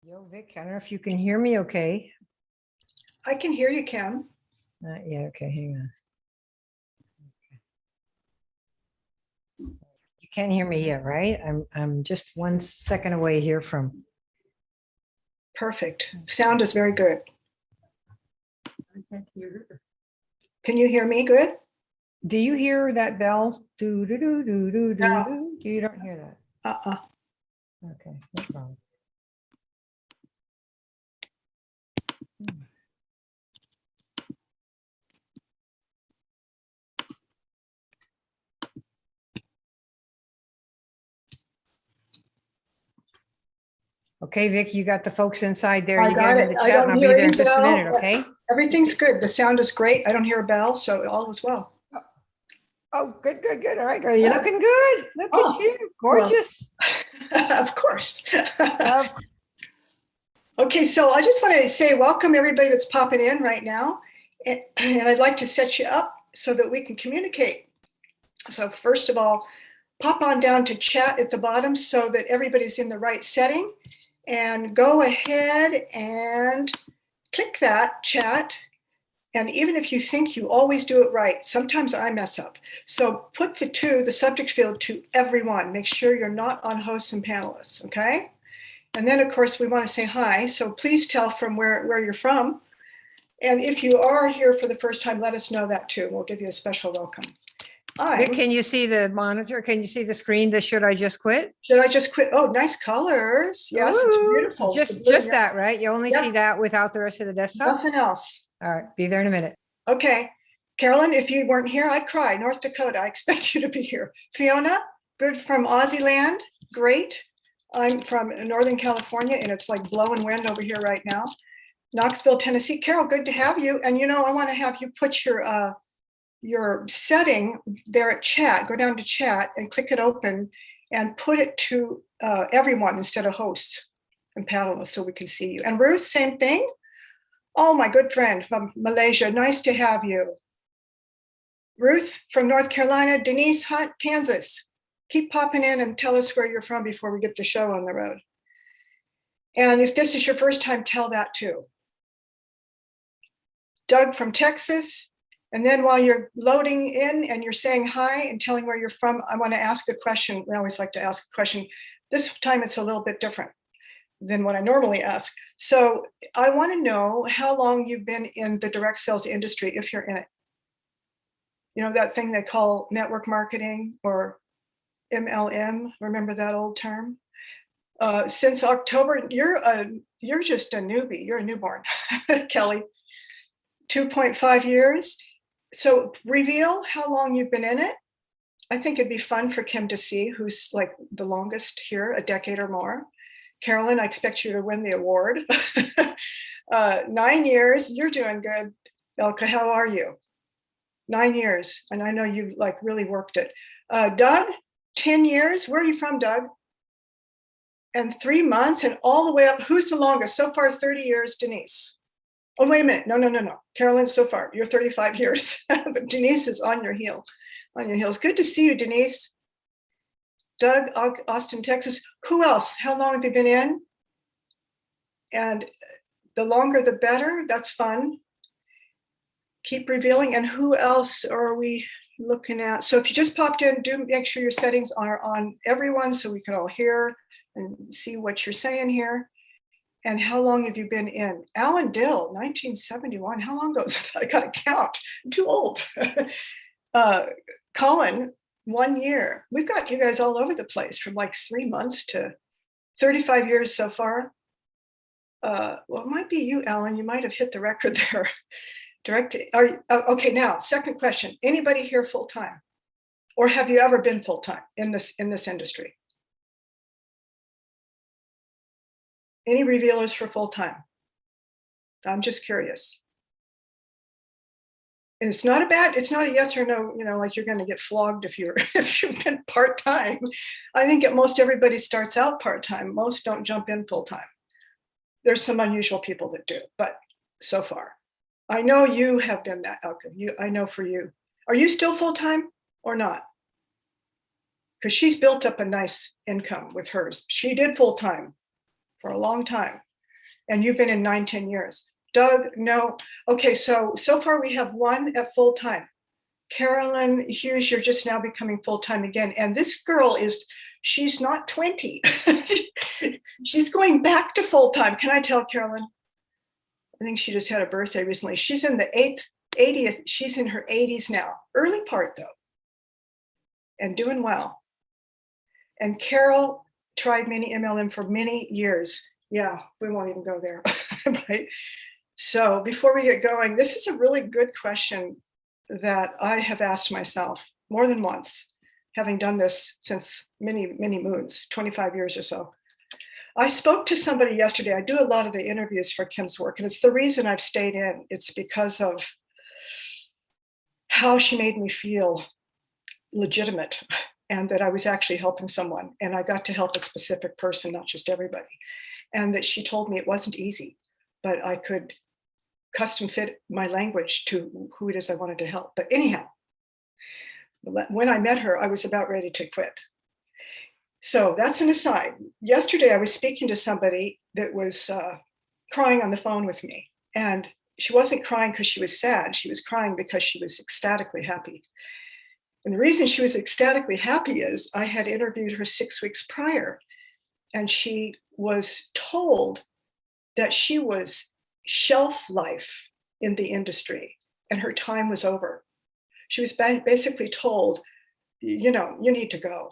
Yo, Vic, I don't know if you can hear me okay. I can hear you, Kim. Yeah, okay, hang on. You can't hear me yet, right? I'm just 1 second away here from. Perfect. Sound is very good. I can't hear her. Can you hear me good? Do you hear that bell? Do do do do do do No. do. You don't hear that? Uh-uh. Okay, no problem. Okay, Vic, you got the folks inside there. I You get got them it. in the I chat, and don't I'll be hear there in any just a minute. bell. Okay. Everything's good. The sound is great. I don't hear a bell, so all is well. Oh, good, good, good. All right, girl, you're looking good. Look Oh, at you, gorgeous. Of course. Of Okay, so I just want to say welcome everybody that's popping in right now. And I'd like to set you up so that we can communicate. So first of all, pop on down to chat at the bottom so that everybody's in the right setting. And go ahead and click that chat. And even if you think you always do it right, sometimes I mess up. So put the subject field to everyone. Make sure you're not on hosts and panelists, okay? And then of course we want to say hi. So please tell from where you're from. And if you are here for the first time, let us know that too. We'll give you a special welcome. Vic, can you see the monitor? Can you see the screen? Should I just quit? Should I just quit? Oh, nice colors. Yes, it's Ooh, beautiful. Just that, right? You only see Yep. that without the rest of the desktop? Nothing else. All right, be there in a minute. Okay. Carolyn, if you weren't here, I'd cry. North Dakota, I expect you to be here. Fiona, good from Aussie land. Great. I'm from Northern California and it's like blowing wind over here right now. Knoxville, Tennessee. Carol, good to have you. And you know, I want to have you put your setting there at chat. Go down to chat and click it open and put it to everyone instead of hosts and panelists so we can see you. And Ruth, same thing. Oh, my good friend from Malaysia. Nice to have you. Ruth from North Carolina. Denise Hunt, Kansas. Keep popping in and tell us where you're from before we get the show on the road. And if this is your first time, tell that too. Doug from Texas. And then while you're loading in and you're saying hi and telling where you're from, I want to ask a question. We always like to ask a question. This time it's a little bit different than what I normally ask. So I want to know how long you've been in the direct sales industry, if you're in it. You know, that thing they call network marketing or MLM, remember that old term? Since October, you're just a newbie, you're a newborn, Kelly. 2.5 years. So reveal how long you've been in it. I think it'd be fun for Kim to see who's like the longest here, a decade or more. Carolyn, I expect you to win the award. 9 years, you're doing good. Elka, how are you? 9 years, and I know you like really worked it. Doug, 10 years, where are you from, Doug? And 3 months and all the way up, who's the longest? So far, 30 years, Denise. Oh, wait a minute, no. Carolyn, so far, you're 35 years, but Denise is on your heels. Good to see you, Denise. Doug, Austin, Texas. Who else? How long have you been in? And the longer, the better. That's fun. Keep revealing. And who else are we looking at? So if you just popped in, do make sure your settings are on everyone so we can all hear and see what you're saying here. And how long have you been in? Alan Dill, 1971. How long ago? I got to count. I'm too old. Colin, 1 year. We've got you guys all over the place from like 3 months to 35 years so far. Well, it might be you, Alan. You might have hit the record there. Okay, now, second question. Anybody here full time? Or have you ever been full time in this industry? Any revealers for full time? I'm just curious. And it's not a yes or no, you know, like you're going to get flogged if you've been part-time. I think most everybody starts out part-time. Most don't jump in full-time. There's some unusual people that do, but so far. I know you have been that, Elka. I know for you. Are you still full-time or not? Because she's built up a nice income with hers. She did full-time for a long time. And you've been in 9, 10 years. Doug, no. Okay, so far we have one at full time. Carolyn Hughes, you're just now becoming full time again. And this girl she's not 20. She's going back to full time. Can I tell Carolyn? I think she just had a birthday recently. She's in the 80th. She's in her 80s now. Early part though, and doing well. And Carol tried mini MLM for many years. Yeah, we won't even go there, right? So before we get going, this is a really good question that I have asked myself more than once, having done this since many, many moons, 25 years or so. I spoke to somebody yesterday. I do a lot of the interviews for Kim's work, and it's the reason I've stayed in. It's because of how she made me feel legitimate and that I was actually helping someone. And I got to help a specific person, not just everybody. And that she told me it wasn't easy, but I could custom fit my language to who it is I wanted to help. But anyhow, when I met her, I was about ready to quit. So that's an aside. Yesterday, I was speaking to somebody that was crying on the phone with me. And she wasn't crying because she was sad. She was crying because she was ecstatically happy. And the reason she was ecstatically happy is I had interviewed her 6 weeks prior. And she was told that she was shelf life in the industry and her time was over. She was basically told, you need to go.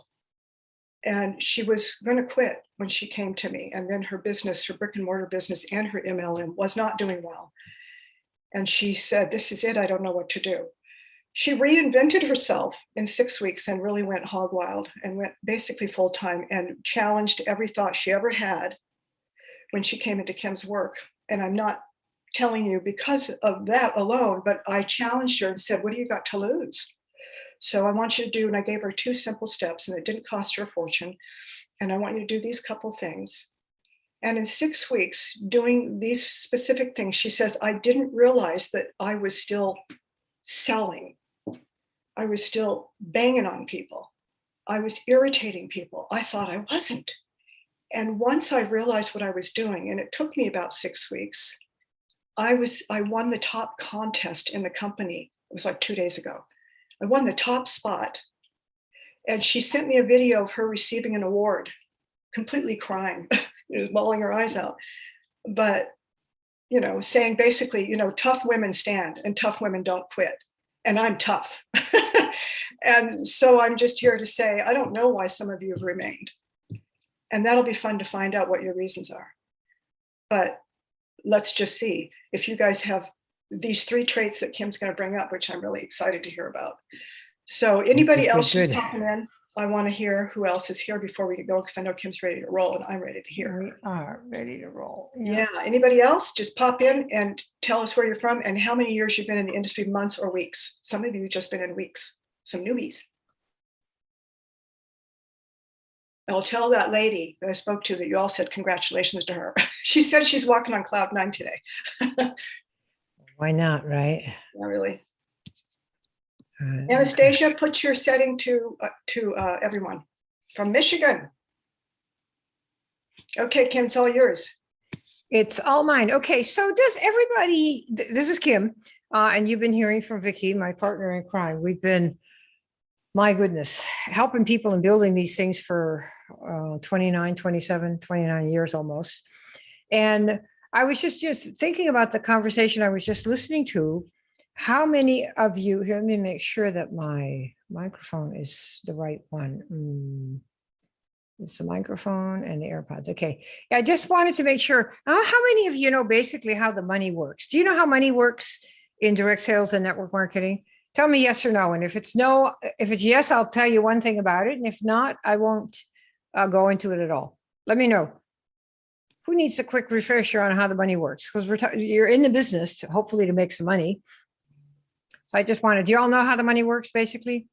And she was going to quit when she came to me. And then her business, her brick and mortar business and her MLM was not doing well. And she said, this is it. I don't know what to do. She reinvented herself in 6 weeks and really went hog wild and went basically full time and challenged every thought she ever had when she came into Kim's work. And I'm not telling you because of that alone, but I challenged her and said, what do you got to lose? So I want you to do, and I gave her 2 simple steps, and it didn't cost her a fortune. And I want you to do these couple things. And in 6 weeks, doing these specific things, she says, I didn't realize that I was still selling. I was still banging on people. I was irritating people. I thought I wasn't. And once I realized what I was doing, and it took me about 6 weeks, I won the top contest in the company. It was like 2 days ago. I won the top spot. And she sent me a video of her receiving an award, completely crying, bawling her eyes out. But, saying basically, tough women stand and tough women don't quit. And I'm tough. And so I'm just here to say, I don't know why some of you have remained. And that'll be fun to find out what your reasons are. But let's just see if you guys have these 3 traits that Kim's going to bring up, which I'm really excited to hear about. So anybody else just popping in? I want to hear who else is here before we go, because I know Kim's ready to roll and I'm ready to hear. We are ready to roll. Yeah. Anybody else? Just pop in and tell us where you're from and how many years you've been in the industry, months or weeks. Some of you have just been in weeks, some newbies. I'll tell that lady that I spoke to that you all said congratulations to her. She said she's walking on cloud 9 today. Why not, right? Not really. Anastasia, put your setting to everyone from Michigan. Okay, Kim, it's all yours. It's all mine. Okay, so does everybody, this is Kim, and you've been hearing from Vicki, my partner in crime. We've been, my goodness, helping people and building these things for 29 years almost. And I was just thinking about the conversation I was just listening to. How many of you, here, let me make sure that my microphone is the right one. It's the microphone and the AirPods. Okay. I just wanted to make sure. How many of you know basically how the money works? Do you know how money works in direct sales and network marketing? Tell me yes or no. And if it's no, if it's yes, I'll tell you one thing about it. And if not, I won't go into it at all. Let me know. Who needs a quick refresher on how the money works? Because you're in the business, hopefully to make some money. So I just wanted, do you all know how the money works basically?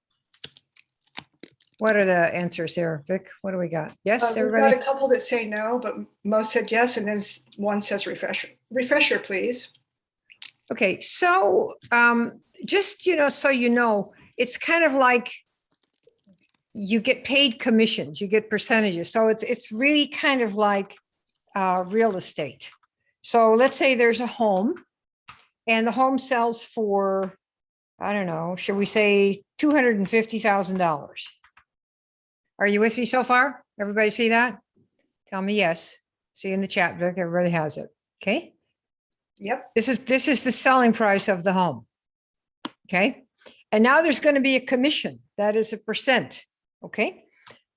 What are the answers here, Vic? What do we got? Yes, everybody? We've got a couple that say no, but most said yes. And then one says refresher. Refresher, please. Okay, so just, so it's kind of like you get paid commissions, you get percentages. So it's really kind of like real estate. So let's say there's a home and the home sells for, I don't know, should we say $250,000? Are you with me so far? Everybody see that? Tell me yes. See in the chat, Vic, everybody has it. Okay. Yep. This is the selling price of the home. Okay. And now there's going to be a commission. That is a percent. Okay.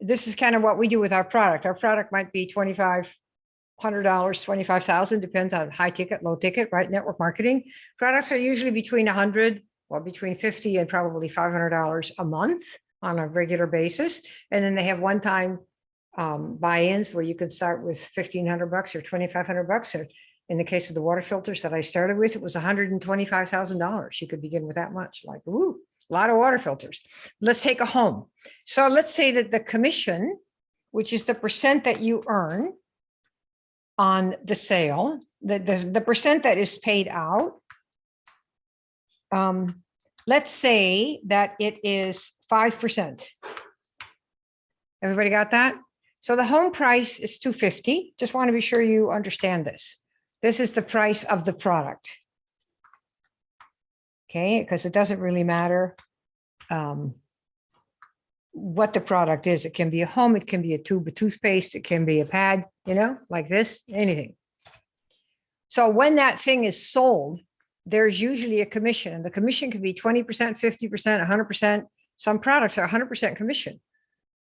This is kind of what we do with our product. Our product might be $2,500, $25,000, depends on high ticket, low ticket, right? Network marketing products are usually between 100, well, between 50 and probably $500 a month on a regular basis. And then they have one-time buy-ins where you can start with $1,500 or $2,500. Or in the case of the water filters that I started with, it was $125,000. You could begin with that much, like, ooh, a lot of water filters. Let's take a home. So let's say that the commission, which is the percent that you earn on the sale, the percent that is paid out, let's say that it is 5%. Everybody got that? So the home price is $250. Just want to be sure you understand this. This is the price of the product. Okay, because it doesn't really matter what the product is. It can be a home, it can be a tube of toothpaste, it can be a pad, you know, like this, anything. So when that thing is sold, there's usually a commission, and the commission can be 20%, 50%, 100%. Some products are 100% commission.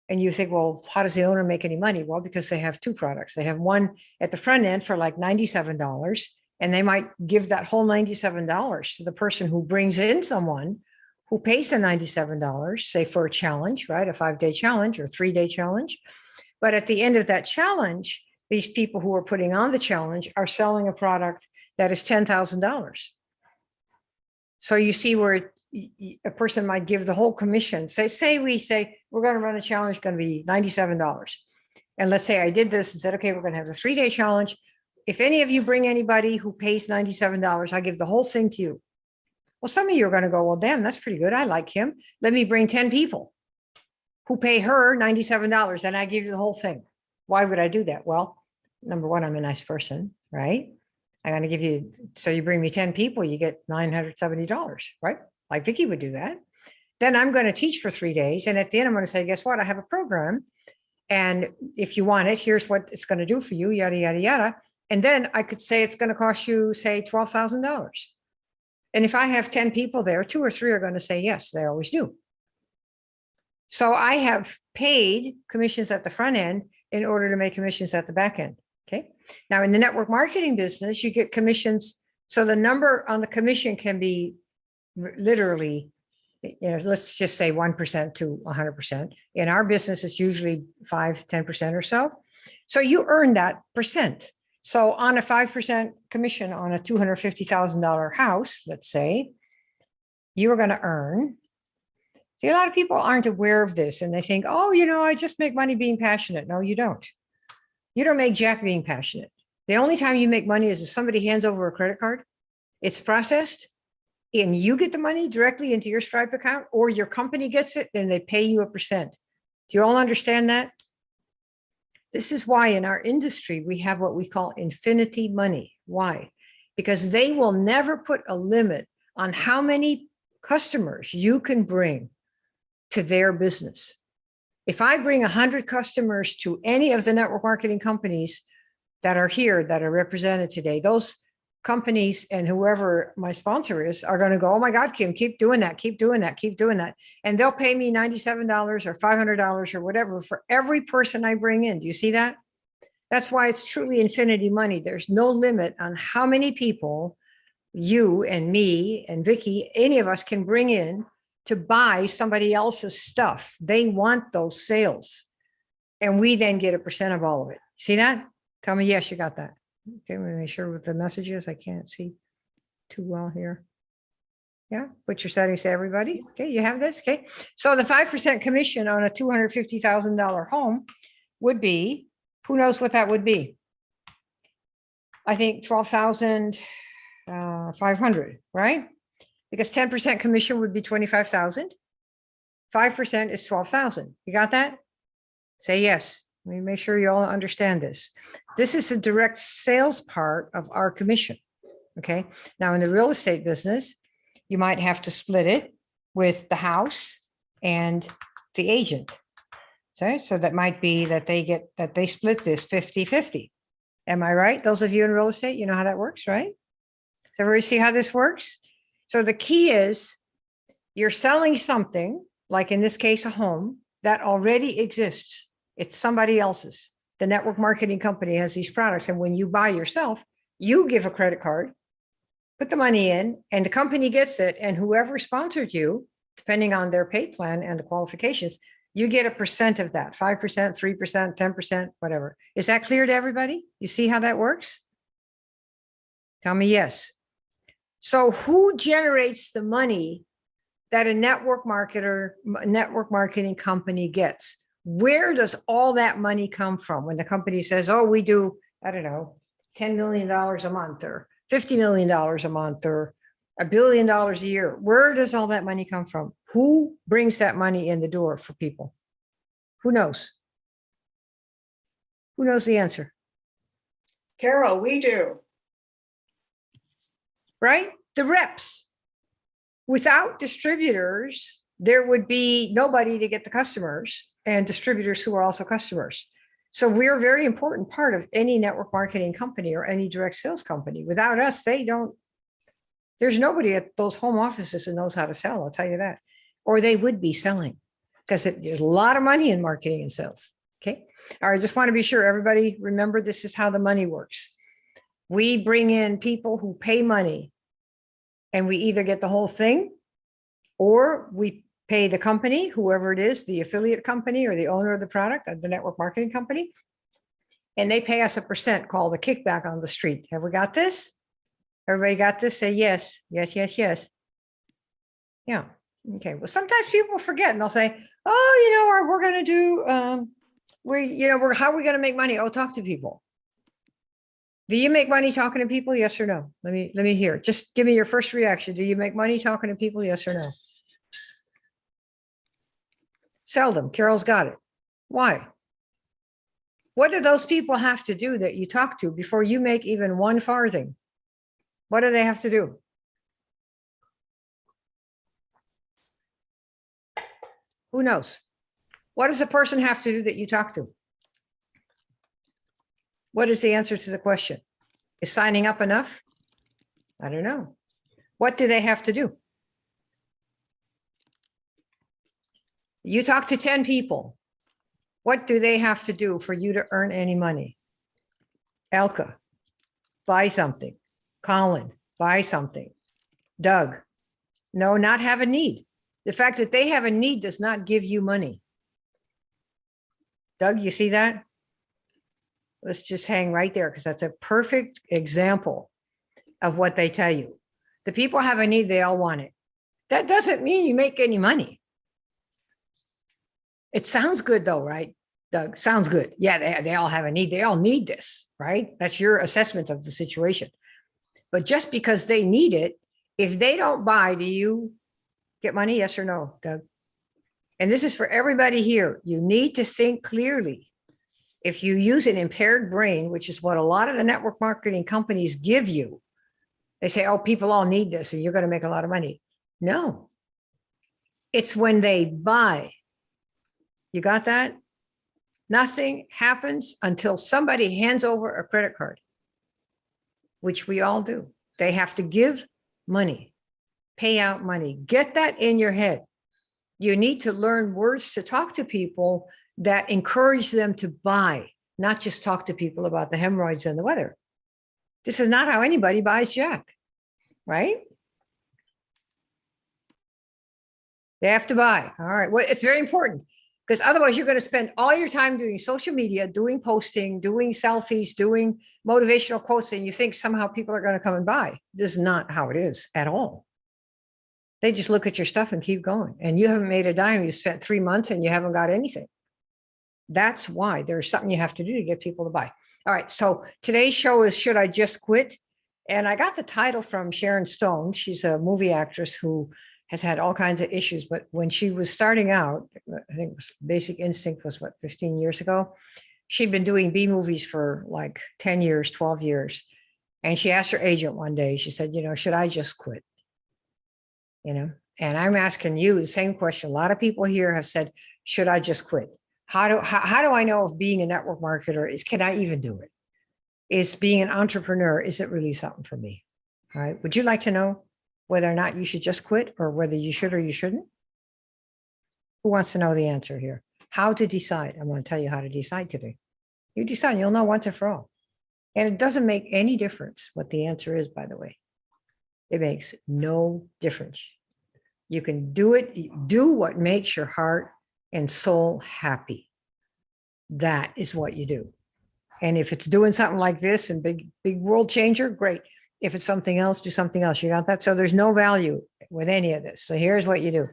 And you think, well, how does the owner make any money? Well, because they have two products. They have one at the front end for like $97, and they might give that whole $97 to the person who brings in someone who pays the $97, say for a challenge, right? A 5-day challenge or 3-day challenge. But at the end of that challenge, these people who are putting on the challenge are selling a product that is $10,000. So you see where a person might give the whole commission. Say we say, we're going to run a challenge, going to be $97. And let's say I did this and said, okay, we're going to have a 3-day challenge. If any of you bring anybody who pays $97, I give the whole thing to you. Well, some of you are going to go, well, damn, that's pretty good. I like him. Let me bring 10 people who pay her $97 and I give you the whole thing. Why would I do that? Well, number one, I'm a nice person, right? I'm going to give you, so you bring me 10 people, you get $970, right? Like Vicki would do that. Then I'm going to teach for 3 days. And at the end, I'm going to say, guess what? I have a program. And if you want it, here's what it's going to do for you, yada, yada, yada. And then I could say it's going to cost you, say, $12,000. And if I have 10 people there, 2 or 3 are going to say yes, they always do. So I have paid commissions at the front end in order to make commissions at the back end. Okay. Now in the network marketing business, you get commissions. So the number on the commission can be literally, let's just say 1% to 100%. In our business, it's usually 5, 10% or so. So you earn that percent. So on a 5% commission on a $250,000 house, let's say, you're going to earn. See, a lot of people aren't aware of this and they think, oh, I just make money being passionate. No, you don't. You don't make jack being passionate. The only time you make money is if somebody hands over a credit card, it's processed, and you get the money directly into your Stripe account, or your company gets it and they pay you a percent. Do you all understand that? This is why in our industry, we have what we call infinity money. Why? Because they will never put a limit on how many customers you can bring to their business. If I bring 100 customers to any of the network marketing companies that are here, that are represented today, those companies and whoever my sponsor is are going to go, oh my God, Kim, keep doing that, keep doing that, keep doing that. And they'll pay me $97 or $500 or whatever for every person I bring in. Do you see that? That's why it's truly infinity money. There's no limit on how many people you and me and Vicki, any of us can bring in to buy somebody else's stuff. They want those sales. And we then get a percent of all of it. See that? Tell me, yes, you got that. Okay, let me make sure with the messages. I can't see too well here. Yeah, put your settings to everybody. Okay, you have this. Okay, so the 5% commission on a $250,000 home would be, who knows what that would be? I think 12,500, right? Because 10% commission would be 25,000. 5% is 12,000. You got that? Say yes. Let me make sure you all understand this. This is the direct sales part of our commission. Okay. Now in the real estate business, you might have to split it with the house and the agent. So that might be that they split this 50-50. Am I right? Those of you in real estate, you know how that works, right? So everybody see how this works? So the key is you're selling something, like in this case, a home that already exists. It's somebody else's. The network marketing company has these products. And when you buy yourself, you give a credit card, put the money in, and the company gets it. And whoever sponsored you, depending on their pay plan and the qualifications, you get a percent of that, 5%, 3%, 10%, whatever. Is that clear to everybody? You see how that works? Tell me yes. So who generates the money that a network marketing company gets? Where does all that money come from when the company says, oh, we do, I don't know, $10 million a month or $50 million a month or $1 billion a year? Where does all that money come from? Who brings that money in the door for people? Who knows? Who knows the answer? Carol, we do. Right? The reps. Without distributors, there would be nobody to get the customers and distributors who are also customers. So we're a very important part of any network marketing company or any direct sales company. Without us, there's nobody at those home offices that knows how to sell, I'll tell you that. Or they would be selling because there's a lot of money in marketing and sales. Okay. All right. Just want to be sure everybody remember this is how the money works. We bring in people who pay money and we either get the whole thing or we pay the company, whoever it is, the affiliate company or the owner of the product, the network marketing company, and they pay us a percent called a kickback on the street. Have we got this? Everybody got this? Say yes, yes, yes, yes. Yeah. Okay. Well, sometimes people forget and they'll say, oh, we're going to do, how are we going to make money? Oh, talk to people. Do you make money talking to people? Yes or no? Let me hear. Just give me your first reaction. Do you make money talking to people? Yes or no? Seldom. Carol's got it. Why? What do those people have to do that you talk to before you make even one farthing? What do they have to do? Who knows? What does a person have to do that you talk to? What is the answer to the question? Is signing up enough? I don't know. What do they have to do? You talk to 10 people. What do they have to do for you to earn any money? Elka, buy something. Colin, buy something. Doug, no, not have a need. The fact that they have a need does not give you money. Doug, you see that? Let's just hang right there because that's a perfect example of what they tell you. The people have a need, they all want it. That doesn't mean you make any money. It sounds good though, right, Doug? Sounds good. Yeah, they all have a need. They all need this, right? That's your assessment of the situation. But just because they need it, if they don't buy, do you get money? Yes or no, Doug? And this is for everybody here. You need to think clearly. If you use an impaired brain, which is what a lot of the network marketing companies give you, they say, oh, people all need this and you're going to make a lot of money. No, it's when they buy. You got that? Nothing happens until somebody hands over a credit card, which we all do. They have to give money, pay out money. Get that in your head. You need to learn words to talk to people that encourage them to buy, not just talk to people about the hemorrhoids and the weather. This is not how anybody buys Jack, right? They have to buy. All right. Well, it's very important because otherwise you're going to spend all your time doing social media, doing posting, doing selfies, doing motivational quotes, and you think somehow people are going to come and buy. This is not how it is at all. They just look at your stuff and keep going. And you haven't made a dime. You spent 3 months and you haven't got anything. That's why there's something you have to do to get people to buy. All right. So today's show is Should I Just Quit? And I got the title from Sharon Stone. She's a movie actress who has had all kinds of issues. But when she was starting out, I think it was Basic Instinct was what, 15 years ago? she'd been doing B movies for like 10 years, 12 years. And she asked her agent one day, she said, should I just quit? And I'm asking you the same question. A lot of people here have said, should I just quit? How do I know if being a network marketer can I even do it? Is being an entrepreneur, is it really something for me? All right. Would you like to know whether or not you should just quit or whether you should or you shouldn't? Who wants to know the answer here? How to decide? I'm going to tell you how to decide today. You decide, you'll know once and for all. And it doesn't make any difference what the answer is, by the way. It makes no difference. You can do it, do what makes your heart and soul happy. That is what you do. And if it's doing something like this and big world changer, great. If it's something else, do something else. You got that? So there's no value with any of this. So here's what you do.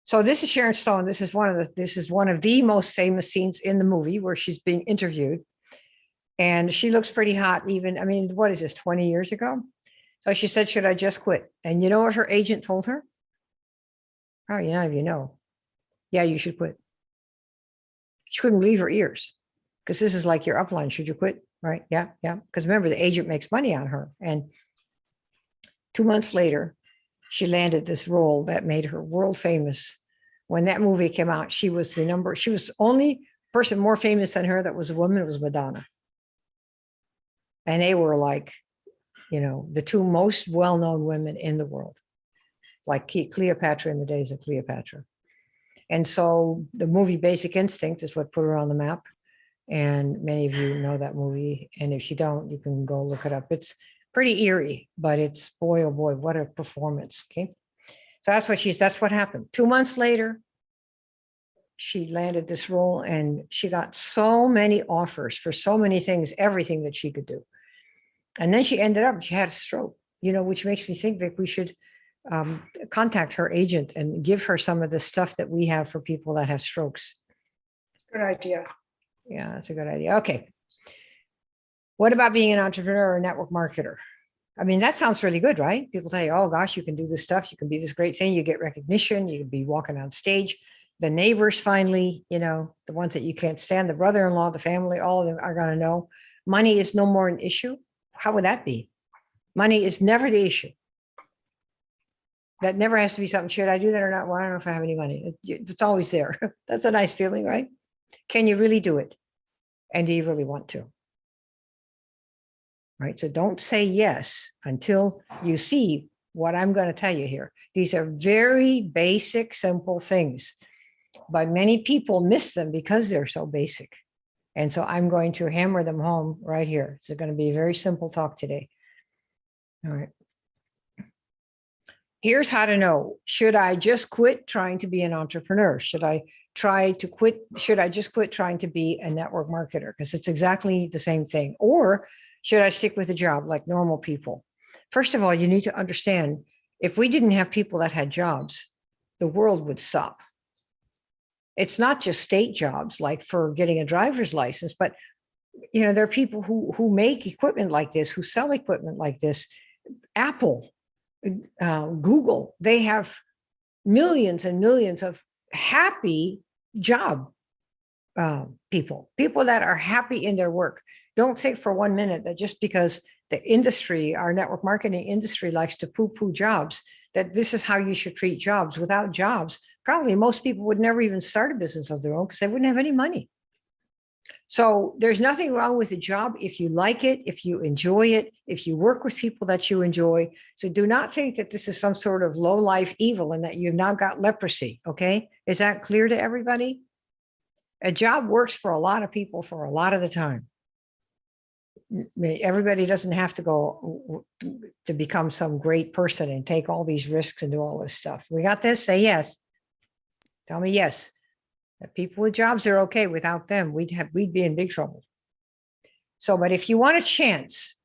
So this is Sharon Stone. This is one of the most famous scenes in the movie where she's being interviewed. And she looks pretty hot even, I mean, what is this, 20 years ago? So she said, should I just quit? And you know what her agent told her? Probably none of you know. Yeah, you should quit. She couldn't believe her ears because this is like your upline. Should you quit? Right? Yeah, yeah. Because remember, the agent makes money on her. And 2 months later, she landed this role that made her world famous. When that movie came out, she was the only person more famous than her that was a woman. It was Madonna. And they were like, the two most well-known women in the world, like Cleopatra in the days of Cleopatra. And so the movie Basic Instinct is what put her on the map. And many of you know that movie. And if you don't, you can go look it up. It's pretty eerie, but it's, boy, oh boy, what a performance. Okay. So that's what happened. 2 months later, she landed this role and she got so many offers for so many things, everything that she could do. And then she had a stroke, which makes me think that we should contact her agent and give her some of the stuff that we have for people that have strokes. Good idea. Yeah, that's a good idea. Okay. What about being an entrepreneur or a network marketer? I mean, that sounds really good, right? People say, oh gosh, you can do this stuff. You can be this great thing. You get recognition. You can be walking on stage. The neighbors finally, the ones that you can't stand, the brother-in-law, the family, all of them are going to know money is no more an issue. How would that be? Money is never the issue. That never has to be something. Should I do that or not? Well, I don't know if I have any money. It's always there. That's a nice feeling, right? Can you really do it? And do you really want to? Right. So don't say yes until you see what I'm going to tell you here. These are very basic, simple things, but many people miss them because they're so basic. And so I'm going to hammer them home right here. It's going to be a very simple talk today. All right. Here's how to know. Should I just quit trying to be an entrepreneur? Should I just quit trying to be a network marketer? Because it's exactly the same thing. Or should I stick with a job like normal people? First of all, you need to understand, if we didn't have people that had jobs, the world would stop. It's not just state jobs, like for getting a driver's license, but there are people who make equipment like this, who sell equipment like this. Apple, Google, they have millions and millions of happy job people that are happy in their work. Don't think for 1 minute that just because the industry, our network marketing industry, likes to poo-poo jobs, that this is how you should treat jobs. Without jobs, probably most people would never even start a business of their own because they wouldn't have any money. So there's nothing wrong with a job if you like it, if you enjoy it, if you work with people that you enjoy. So do not think that this is some sort of low life evil and that you've now got leprosy. Okay. Is that clear to everybody? A job works for a lot of people for a lot of the time. Everybody doesn't have to go to become some great person and take all these risks and do all this stuff. We got this? Say yes. Tell me yes. The people with jobs are okay. Without them, we'd be in big trouble. So, but if you want a chance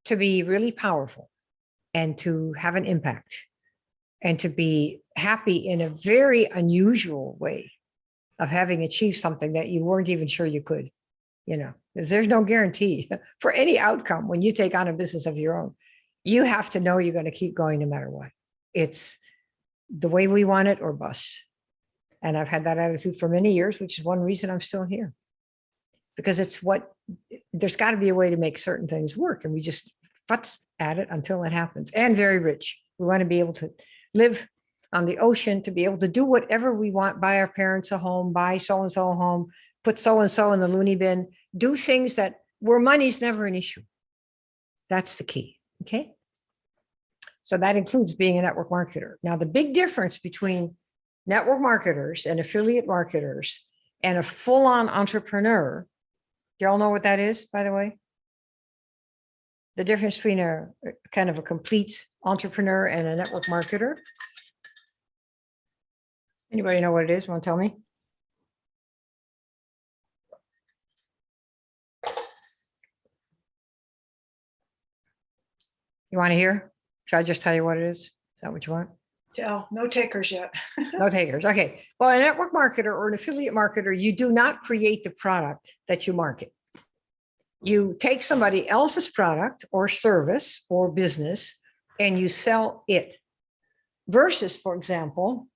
to be really powerful and to have an impact and to be happy in a very unusual way of having achieved something that you weren't even sure you could, because there's no guarantee for any outcome when you take on a business of your own. You have to know you're going to keep going no matter what. It's the way we want it or bust. And I've had that attitude for many years, which is one reason I'm still here. because there's got to be a way to make certain things work. And we just futz at it until it happens. And very rich. We want to be able to live on the ocean, to be able to do whatever we want, buy our parents a home, buy so-and-so a home, put so-and-so in the loony bin, do things where money's never an issue. That's the key, okay? So that includes being a network marketer. Now, the big difference between network marketers and affiliate marketers and a full-on entrepreneur, do y'all know what that is, by the way? The difference between a kind of a complete entrepreneur and a network marketer. Anybody know what it is? Want to tell me? You want to hear? Should I just tell you what it is? Is that what you want? Yeah, no takers yet. No takers. Okay. Well, a network marketer or an affiliate marketer, you do not create the product that you market. You take somebody else's product or service or business and you sell it. Versus, for example,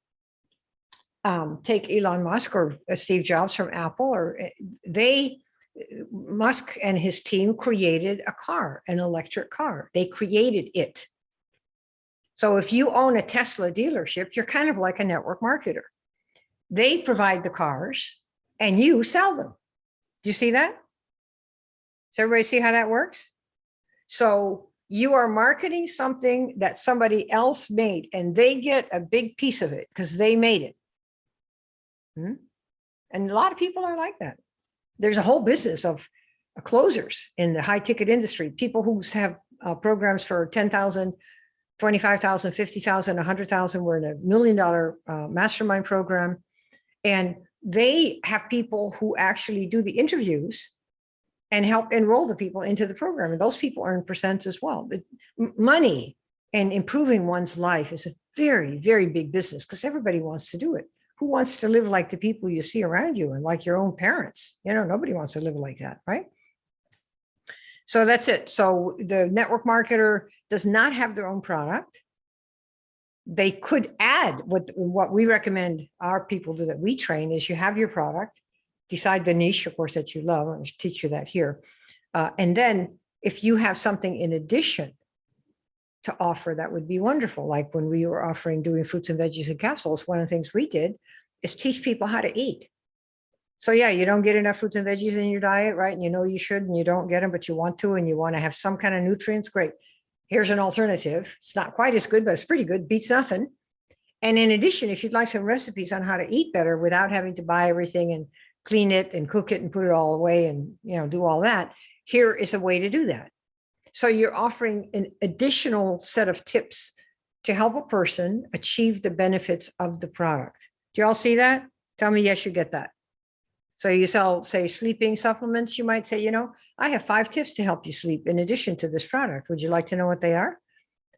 take Elon Musk or Steve Jobs from Apple, or Musk and his team created a car, an electric car. They created it. So if you own a Tesla dealership, you're kind of like a network marketer. They provide the cars and you sell them. Do you see that? Does everybody see how that works? So you are marketing something that somebody else made and they get a big piece of it because they made it. And a lot of people are like that. There's a whole business of closers in the high ticket industry, people who have programs for 10,000, 25,000, 50,000, 100,000. We're in $1 million mastermind program. And they have people who actually do the interviews and help enroll the people into the program. And those people earn percents as well. But money and improving one's life is a very, very big business because everybody wants to do it. Who wants to live like the people you see around you and like your own parents? You know, nobody wants to live like that, right? So that's it. So the network marketer does not have their own product. They could add what we recommend our people do that we train is you have your product, decide the niche, of course, that you love. I'll teach you that here. And then if you have something in addition to offer, that would be wonderful. Like when we were doing fruits and veggies and capsules, one of the things we did is teach people how to eat. So yeah, you don't get enough fruits and veggies in your diet, right? And you know you should, and you don't get them, but you want to, and you want to have some kind of nutrients. Great. Here's an alternative. It's not quite as good, but it's pretty good. Beats nothing. And in addition, if you'd like some recipes on how to eat better without having to buy everything and clean it and cook it and put it all away and, you know, do all that, here is a way to do that. So you're offering an additional set of tips to help a person achieve the benefits of the product. Do you all see that? Tell me yes, you get that. So you sell, say, sleeping supplements. You might say, you know, I have 5 tips to help you sleep in addition to this product. Would you like to know what they are?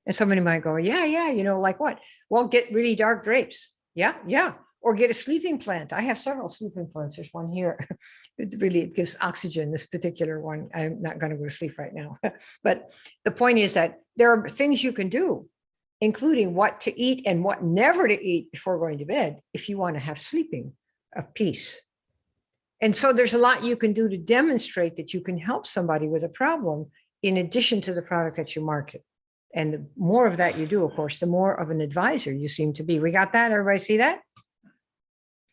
And somebody might go, yeah, you know, like what? Well, get really dark drapes. Yeah. Or get a sleeping plant. I have several sleeping plants. There's one here. It gives oxygen, this particular one. I'm not going to go to sleep right now. But the point is that there are things you can do, including what to eat and what never to eat before going to bed if you want to have sleeping of peace. And so there's a lot you can do to demonstrate that you can help somebody with a problem in addition to the product that you market. And the more of that you do, of course, the more of an advisor you seem to be. We got that? Everybody see that?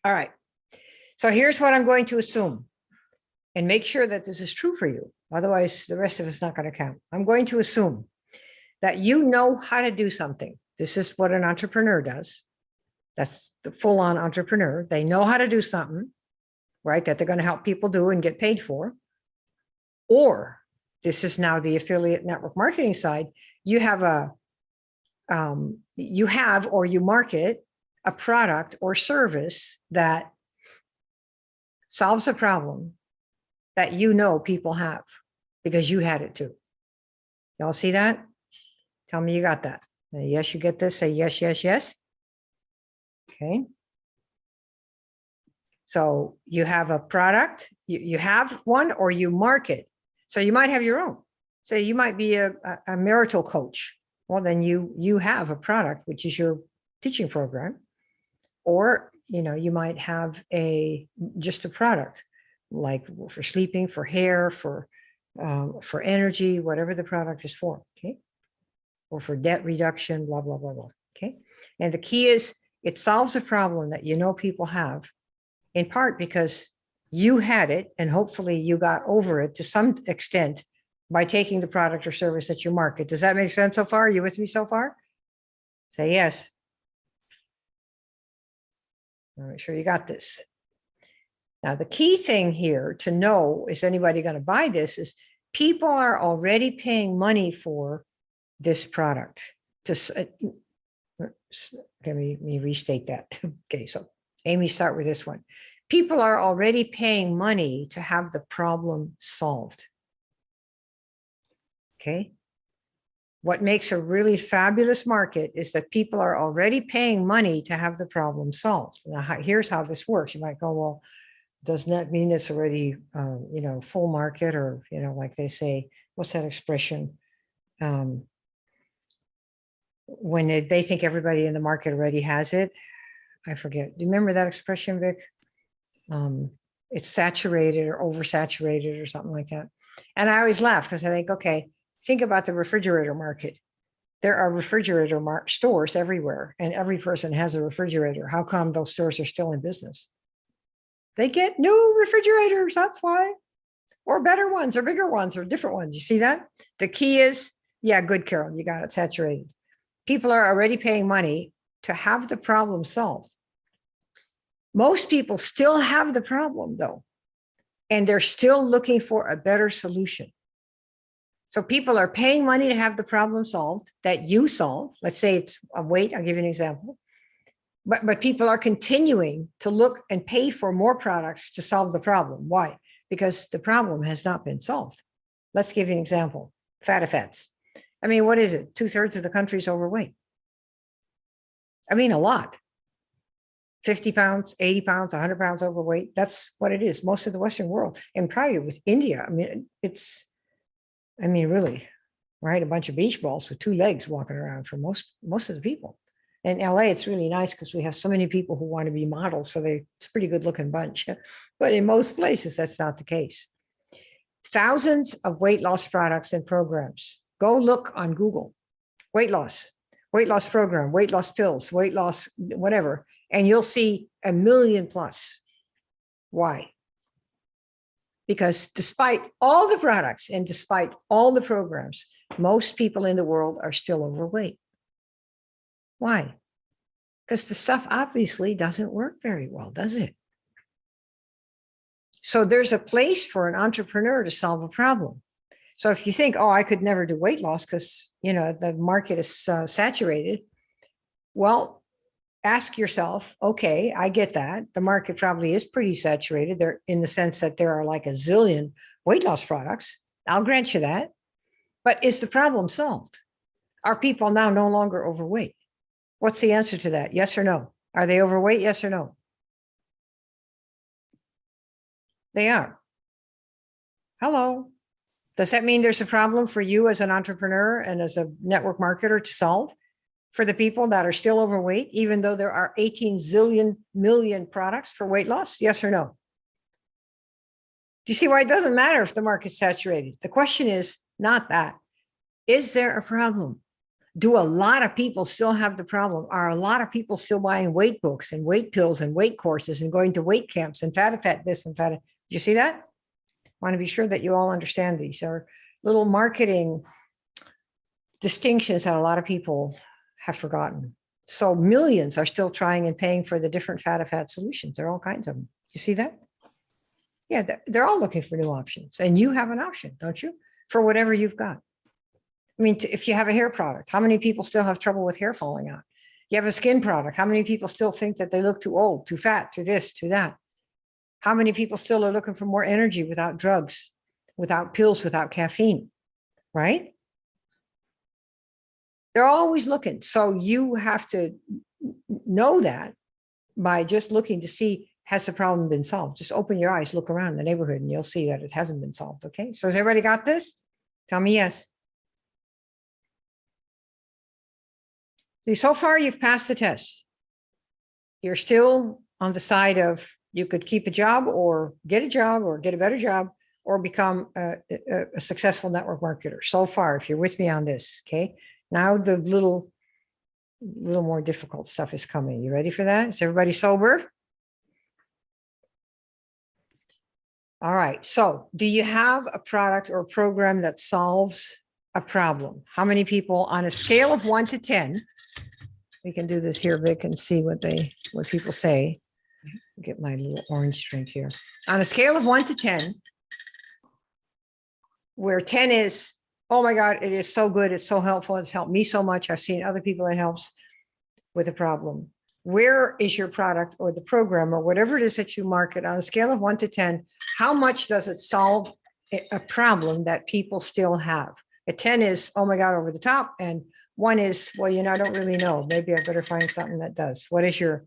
All right. So here's what I'm going to assume, and make sure that this is true for you. Otherwise, the rest of it's not going to count. I'm going to assume that you know how to do something. This is what an entrepreneur does. That's the full-on entrepreneur. They know how to do something, right, that they're going to help people do and get paid for. Or this is now the affiliate network marketing side. You have or you market a product or service that solves a problem that you know people have because you had it too. Y'all see that? Tell me you got that. Yes, you get this. Say yes, yes, yes. Okay. So you have a product, you have one, or you market. So you might have your own. So you might be a marital coach. Well, then you have a product, which is your teaching program. Or, you know, you might have just a product. like for sleeping, for hair, for energy, whatever the product is for, okay? Or for debt reduction, blah, blah, blah, blah, okay? And the key is it solves a problem that you know people have, in part because you had it and hopefully you got over it to some extent by taking the product or service that you market. Does that make sense so far? Are you with me so far? Say yes. I'll make sure you got this. Now, the key thing here to know, is anybody going to buy this, is people are already paying money for this product. Let me restate that. Okay, so Amy, start with this one. People are already paying money to have the problem solved. Okay. What makes a really fabulous market is that people are already paying money to have the problem solved. Now, here's how this works. You might go, well, doesn't that mean it's already, full market, or, like they say, what's that expression? When they think everybody in the market already has it. I forget. Do you remember that expression, Vic? It's saturated or oversaturated or something like that. And I always laugh because I think, okay, think about the refrigerator market. There are refrigerator stores everywhere, and every person has a refrigerator. How come those stores are still in business? They get new refrigerators, that's why. Or better ones, or bigger ones, or different ones. You see that? The key is, yeah, good, Carol, you got it, saturated. People are already paying money to have the problem solved. Most people still have the problem, though, and they're still looking for a better solution. So people are paying money to have the problem solved that you solve. Let's say it's a weight. I'll give you an example. But people are continuing to look and pay for more products to solve the problem. Why? Because the problem has not been solved. Let's give you an example. Fats. I mean, what is it? 2/3 of the country is overweight. I mean, a lot. 50 pounds, 80 pounds, 100 pounds overweight. That's what it is. Most of the Western world, and probably with India. I mean, really, right? A bunch of beach balls with 2 legs walking around for most of the people. In LA, it's really nice because we have so many people who want to be models. So it's a pretty good looking bunch. But in most places, that's not the case. Thousands of weight loss products and programs. Go look on Google. Weight loss program, weight loss pills, weight loss, whatever. And you'll see 1 million plus. Why? Because despite all the products and despite all the programs, most people in the world are still overweight. Why? Because the stuff obviously doesn't work very well, does it? So there's a place for an entrepreneur to solve a problem. So if you think, oh, I could never do weight loss because, the market is saturated. Well, ask yourself, okay, I get that. The market probably is pretty saturated there in the sense that there are like a zillion weight loss products. I'll grant you that. But is the problem solved? Are people now no longer overweight? What's the answer to that? Yes or no? Are they overweight? Yes or no? They are. Hello. Does that mean there's a problem for you as an entrepreneur and as a network marketer to solve for the people that are still overweight, even though there are 18 zillion million products for weight loss? Yes or no? Do you see why it doesn't matter if the market's saturated? The question is not that. Is there a problem? Do a lot of people still have the problem? Are a lot of people still buying weight books and weight pills and weight courses and going to weight camps and fat this and fat? You see that? I want to be sure that you all understand these are little marketing distinctions that a lot of people have forgotten. So millions are still trying and paying for the different fat solutions. There are all kinds of them. You see that? Yeah, they're all looking for new options. And you have an option, don't you? For whatever you've got. I mean, if you have a hair product, how many people still have trouble with hair falling out? You have a skin product. How many people still think that they look too old, too fat, too this, too that? How many people still are looking for more energy without drugs, without pills, without caffeine, right? They're always looking. So you have to know that by just looking to see, has the problem been solved? Just open your eyes, look around the neighborhood, and you'll see that it hasn't been solved, okay? So has everybody got this? Tell me yes. See, so far you've passed the test. You're still on the side of You could keep a job or get a better job or become a successful network marketer. So far, if you're with me on this, okay? Now the little more difficult stuff is coming. You ready for that? Is everybody sober? All right. So do you have a product or a program that solves a problem? How many people on a scale of 1 to 10? We can do this here, Vic, and see what people say. Get my little orange drink here. On a scale of 1 to 10, where 10 is, oh my God, it is so good. It's so helpful. It's helped me so much. I've seen other people it helps with a problem. Where is your product or the program or whatever it is that you market on a scale of 1 to 10? How much does it solve a problem that people still have? A 10 is, oh my God, over the top. And 1 is, well, I don't really know. Maybe I better find something that does. What is your,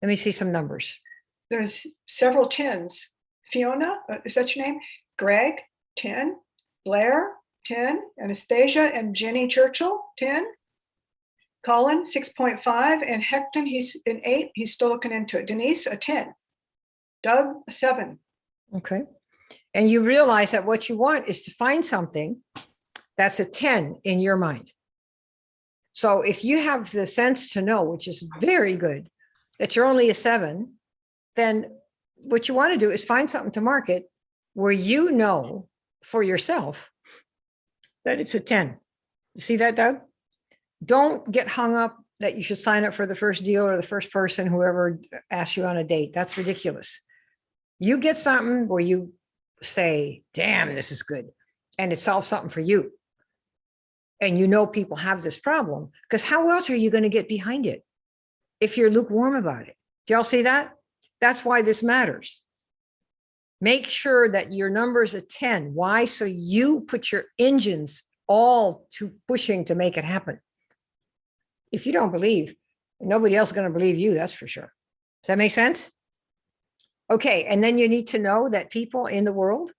let me see some numbers. There's several 10s. Fiona, is that your name? Greg, 10. Blair, 10. Anastasia and Jenny Churchill, 10. Colin, 6.5. And Hecton, he's an 8. He's still looking into it. Denise, a 10. Doug, a 7. Okay. And you realize that what you want is to find something that's a 10 in your mind. So if you have the sense to know, which is very good, that you're only a 7, then what you want to do is find something to market where you know for yourself that it's a 10. You see that, Doug? Don't get hung up that you should sign up for the first deal or the first person, whoever asks you on a date. That's ridiculous. You get something where you say, damn, this is good. And it solves something for you. And you know people have this problem, because how else are you going to get behind it if you're lukewarm about it? Do y'all see that? That's why this matters. Make sure that your number is a 10. Why? So you put your engines all to pushing to make it happen. If you don't believe, nobody else is going to believe you, that's for sure. Does that make sense? Okay, and then you need to know that people in the world,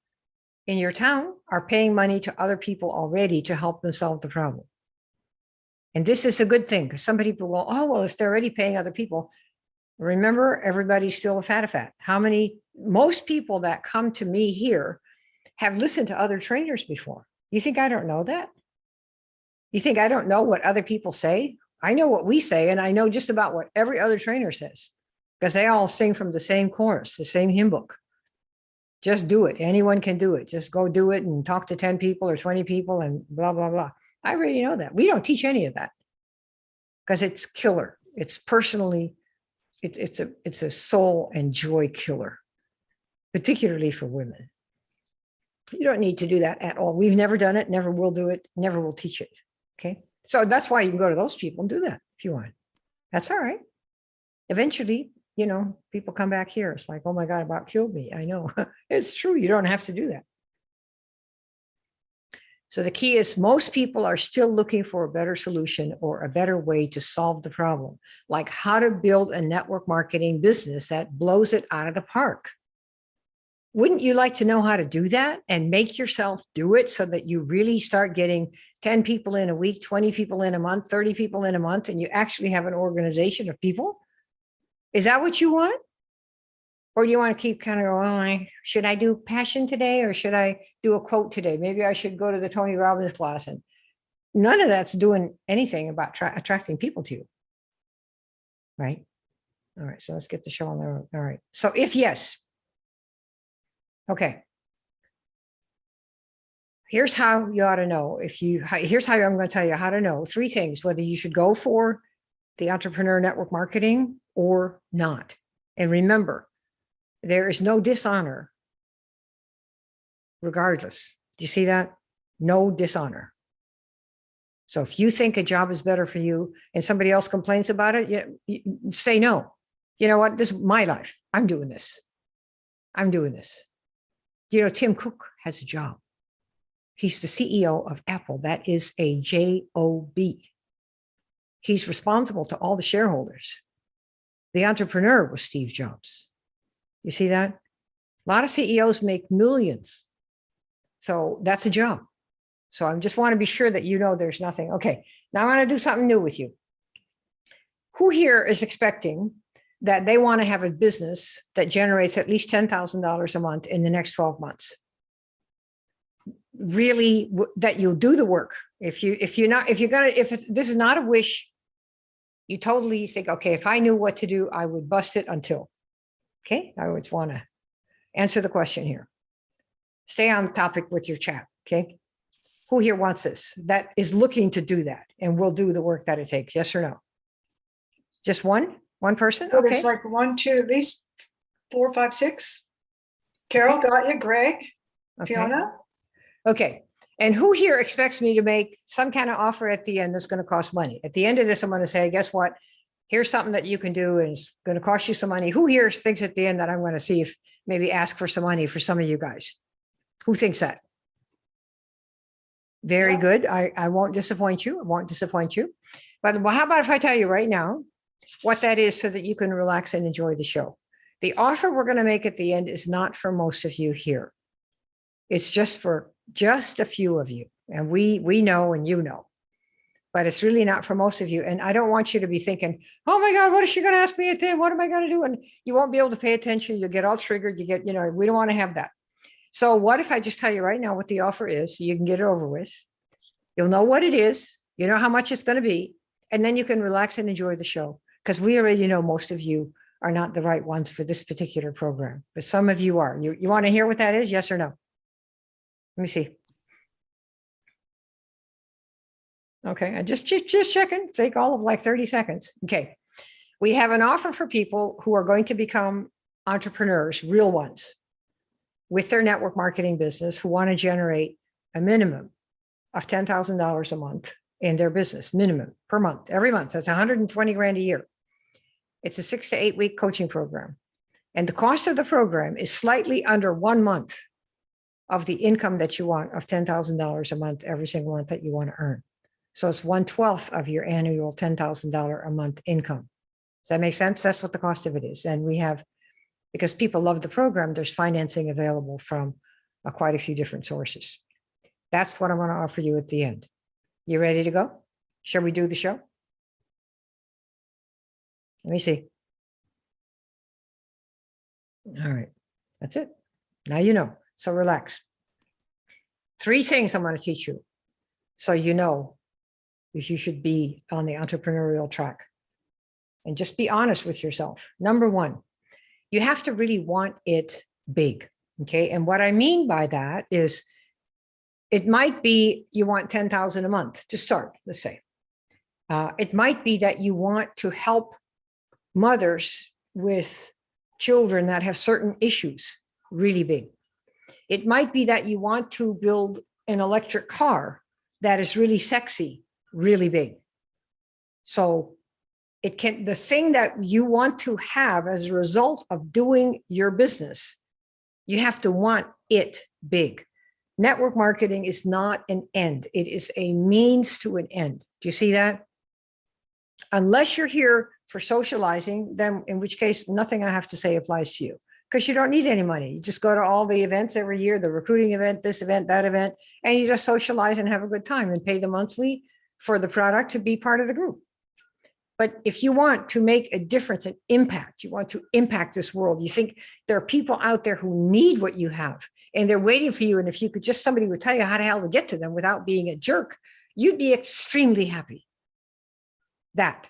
in your town, are paying money to other people already to help them solve the problem. And this is a good thing, because some people go, oh, well, if they're already paying other people, remember, everybody's still a fat. Most people that come to me here have listened to other trainers before. You think I don't know that? You think I don't know what other people say? I know what we say, and I know just about what every other trainer says, because they all sing from the same chorus, the same hymn book. Just do it. Anyone can do it. Just go do it and talk to 10 people or 20 people and blah, blah, blah. I already know that. We don't teach any of that because it's killer. It's personally, it's a soul and joy killer, particularly for women. You don't need to do that at all. We've never done it, never will do it, never will teach it. Okay. So that's why you can go to those people and do that if you want. That's all right. Eventually, people come back here. It's like, oh my God, about killed me. I know. It's true. You don't have to do that. So the key is most people are still looking for a better solution or a better way to solve the problem, like how to build a network marketing business that blows it out of the park. Wouldn't you like to know how to do that and make yourself do it so that you really start getting 10 people in a week, 20 people in a month, 30 people in a month, and you actually have an organization of people? Is that what you want? Or do you want to keep kind of going, oh, should I do passion today or should I do a quote today? Maybe I should go to the Tony Robbins class. And none of that's doing anything about attracting people to you. Right? All right. So let's get the show on the road. All right. So if yes, okay. Here's how you ought to know. Here's how I'm going to tell you how to know 3 things, whether you should go for the entrepreneur network marketing or not. And remember, there is no dishonor regardless. Do you see that? No dishonor. So if you think a job is better for you and somebody else complains about it, you say no. You know what? This is my life. I'm doing this. I'm doing this. Tim Cook has a job. He's the CEO of Apple. That is a job. He's responsible to all the shareholders. The entrepreneur was Steve Jobs. You see that? A lot of CEOs make millions. So that's a job. So I just want to be sure that there's nothing. Okay, now I want to do something new with you. Who here is expecting that they want to have a business that generates at least $10,000 a month in the next 12 months. Really, that you'll do the work. If this is not a wish, you totally think, okay, if I knew what to do, I would bust it until. Okay, I always want to answer the question here. Stay on topic with your chat. Okay, who here wants this? That is looking to do that and will do the work that it takes. Yes or no? Just one person? So Okay. there's like 1, 2, at least 4, 5, 6. Carol, got you. Greg, Okay. Fiona. Okay. And who here expects me to make some kind of offer at the end that's going to cost money? At the end of this, I'm going to say, guess what? Here's something that you can do and it's going to cost you some money. Who here thinks at the end that I'm going to see if maybe ask for some money for some of you guys? Who thinks that? Very Yeah. good. I won't disappoint you. I won't disappoint you. But how about if I tell you right now what that is so that you can relax and enjoy the show? The offer we're going to make at the end is not for most of you here. It's just for just a few of you. And we know and you know. But it's really not for most of you. And I don't want you to be thinking, oh my God, what is she going to ask me at the end? What am I going to do? And you won't be able to pay attention. You'll get all triggered. We don't want to have that. So what if I just tell you right now what the offer is so you can get it over with? You'll know what it is. You know how much it's going to be. And then you can relax and enjoy the show. Because we already know most of you are not the right ones for this particular program. But some of you are. You want to hear what that is? Yes or no? Let me see. Okay, I just checking. Take all of like 30 seconds. Okay. We have an offer for people who are going to become entrepreneurs, real ones, with their network marketing business, who want to generate a minimum of $10,000 a month in their business, minimum per month, every month. That's 120 grand a year. It's a 6 to 8 week coaching program. And the cost of the program is slightly under 1 month of the income that you want of $10,000 a month, every single month that you want to earn. So it's 1/12 of your annual $10,000 a month income. Does that make sense? That's what the cost of it is. And we have, because people love the program, there's financing available from quite a few different sources. That's what I'm going to offer you at the end. You ready to go? Shall we do the show? Let me see. All right. That's it. Now you know. So relax. 3 things I'm going to teach you so you know if you should be on the entrepreneurial track. And just be honest with yourself. Number 1, you have to really want it big. Okay. And what I mean by that is it might be you want 10,000 a month to start, let's say. It might be that you want to help mothers with children that have certain issues really big. It might be that you want to build an electric car that is really sexy, really big. So the thing that you want to have as a result of doing your business, you have to want it big. Network marketing is not an end. It is a means to an end. Do you see that? Unless you're here for socializing, then in which case nothing I have to say applies to you, because you don't need any money. You just go to all the events every year, the recruiting event, this event, that event, and you just socialize and have a good time and pay the monthly for the product to be part of the group. But if you want to make a difference and impact, you want to impact this world, you think there are people out there who need what you have and they're waiting for you. And if you could just, somebody would tell you how the hell to get to them without being a jerk, you'd be extremely happy. That.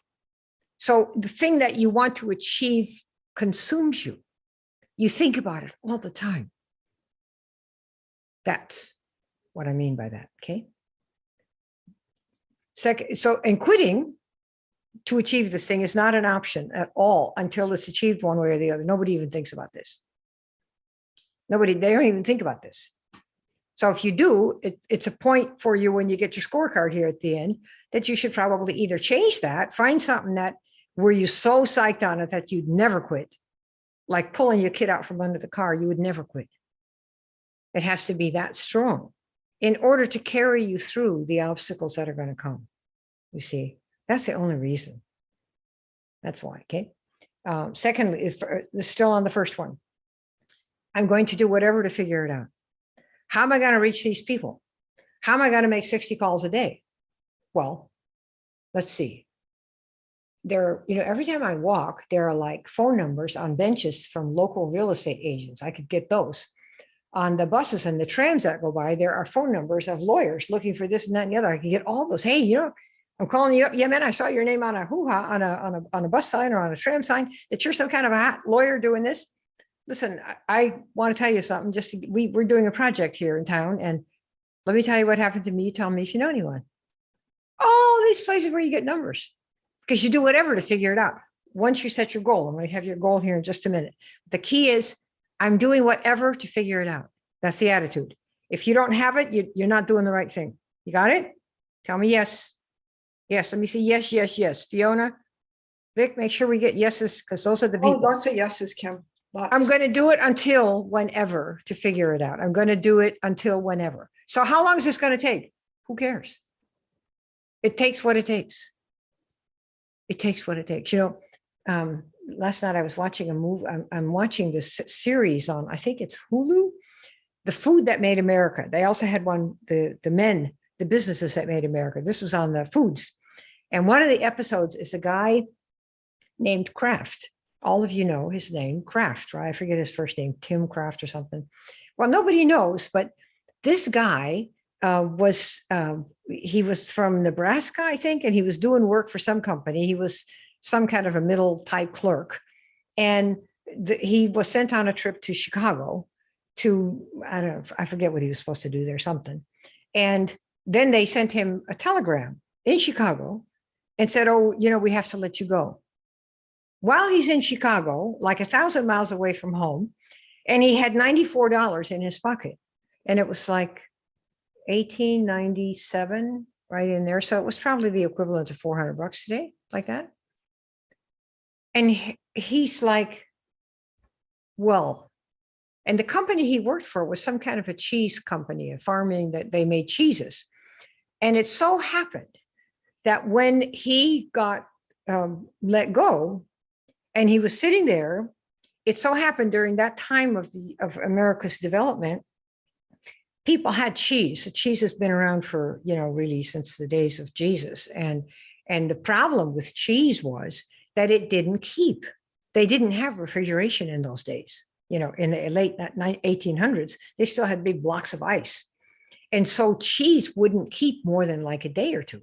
So the thing that you want to achieve consumes you. You think about it all the time. That's what I mean by that. Okay. Second, so, and quitting to achieve this thing is not an option at all until it's achieved one way or the other. Nobody even thinks about this. They don't even think about this. So if you do, it's a point for you when you get your scorecard here at the end that you should probably either change that, find something that were you so psyched on it that you'd never quit, like pulling your kid out from under the car, you would never quit. It has to be that strong in order to carry you through the obstacles that are going to come. You see, that's the only reason. That's why. Okay. Secondly, if still on the first one, I'm going to do whatever to figure it out. How am I going to reach these people? How am I going to make 60 calls a day? Well, let's see. there, every time I walk, there are like phone numbers on benches from local real estate agents. I could get those. On the buses and the trams that go by, there are phone numbers of lawyers looking for this and that and the other. I can get all those. Hey, I'm calling you up. Yeah, man, I saw your name on a hoo-ha on a bus sign or on a tram sign that you're some kind of a hot lawyer doing this. Listen, I want to tell you something. We're doing a project here in town, and let me tell you what happened to me. Tell me if you know anyone. All these places where you get numbers, because you do whatever to figure it out. Once you set your goal, I'm going to have your goal here in just a minute. The key is I'm doing whatever to figure it out. That's the attitude. If you don't have it, you're not doing the right thing. You got it? Tell me yes. Yes, let me see. Yes, yes, yes. Fiona, Vic, make sure we get yeses, because those are the Oh, people. lots of yeses, Kim. Lots. I'm going to do it until whenever to figure it out. I'm going to do it until whenever. So how long is this going to take? Who cares? It takes what it takes. It takes what it takes. Last night I was watching a movie. I'm watching this series on, I think it's Hulu, The Food That Made America. They also had one, the businesses that made America. This was on the foods. And one of the episodes is a guy named Kraft. All of you know his name, Kraft, right? I forget his first name, Tim Kraft or something. Well, nobody knows, but this guy he was from Nebraska, I think, and he was doing work for some company. He was some kind of a middle type clerk. And he was sent on a trip to Chicago to, I forget what he was supposed to do there, something. And then they sent him a telegram in Chicago and said, oh, we have to let you go. While he's in Chicago, like 1,000 miles away from home, and he had $94 in his pocket. And it was like 1897 right in there. So it was probably the equivalent of $400 today, like that. And he's like, well, and the company he worked for was some kind of a cheese company, a farming that they made cheeses. And it so happened that when he got let go and he was sitting there, it so happened during that time of America's development, people had cheese. The cheese has been around for, really since the days of Jesus. And the problem with cheese was that it didn't keep. They didn't have refrigeration in those days. In the late 1800s, they still had big blocks of ice. And so cheese wouldn't keep more than like a day or two.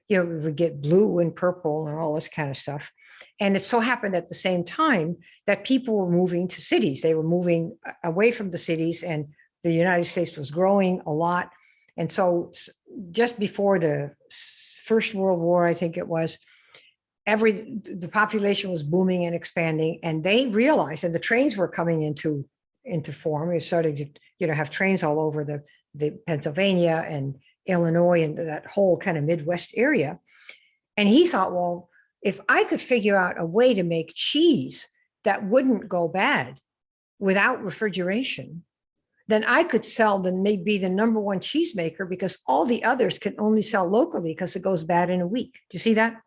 We would get blue and purple and all this kind of stuff. And it so happened at the same time that people were moving to cities. They were moving away from the cities, and the United States was growing a lot. And so just before the First World War, I think it was, the population was booming and expanding, and they realized, and the trains were coming into form. We started to, have trains all over the Pennsylvania and Illinois and that whole kind of Midwest area. And he thought, well, if I could figure out a way to make cheese that wouldn't go bad without refrigeration, then I could sell maybe the number one cheesemaker, because all the others can only sell locally because it goes bad in a week. Do you see that?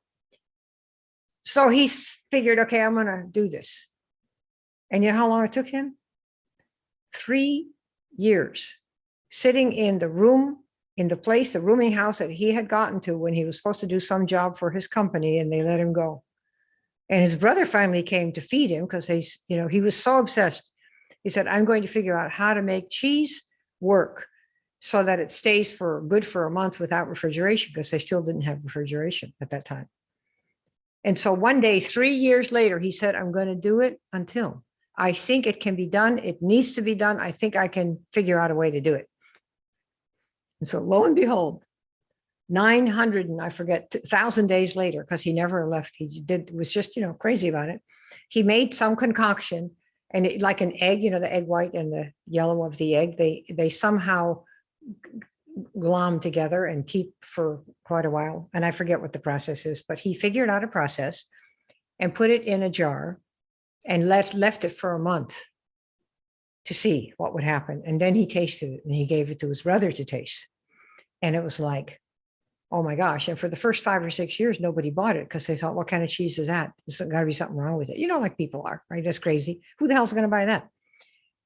So he figured, okay, I'm going to do this. And you know how long it took him? 3 years, sitting in the rooming house that he had gotten to when he was supposed to do some job for his company, and they let him go. And his brother finally came to feed him because he was so obsessed. He said, I'm going to figure out how to make cheese work so that it stays good for a month without refrigeration, because they still didn't have refrigeration at that time. And so one day, 3 years later, he said, I'm going to do it until I think it can be done. It needs to be done. I think I can figure out a way to do it. And so lo and behold, 900 and I forget 1,000 days later, because he never left. He was just, crazy about it. He made some concoction, and like an egg, the egg white and the yellow of the egg, they somehow glom together and keep for quite a while. And I forget what the process is, but he figured out a process and put it in a jar and left it for a month to see what would happen. And then he tasted it and he gave it to his brother to taste. And it was like, oh my gosh. And for the first 5 or 6 years, nobody bought it because they thought, what kind of cheese is that? There's got to be something wrong with it. Like people are, right? That's crazy. Who the hell's going to buy that?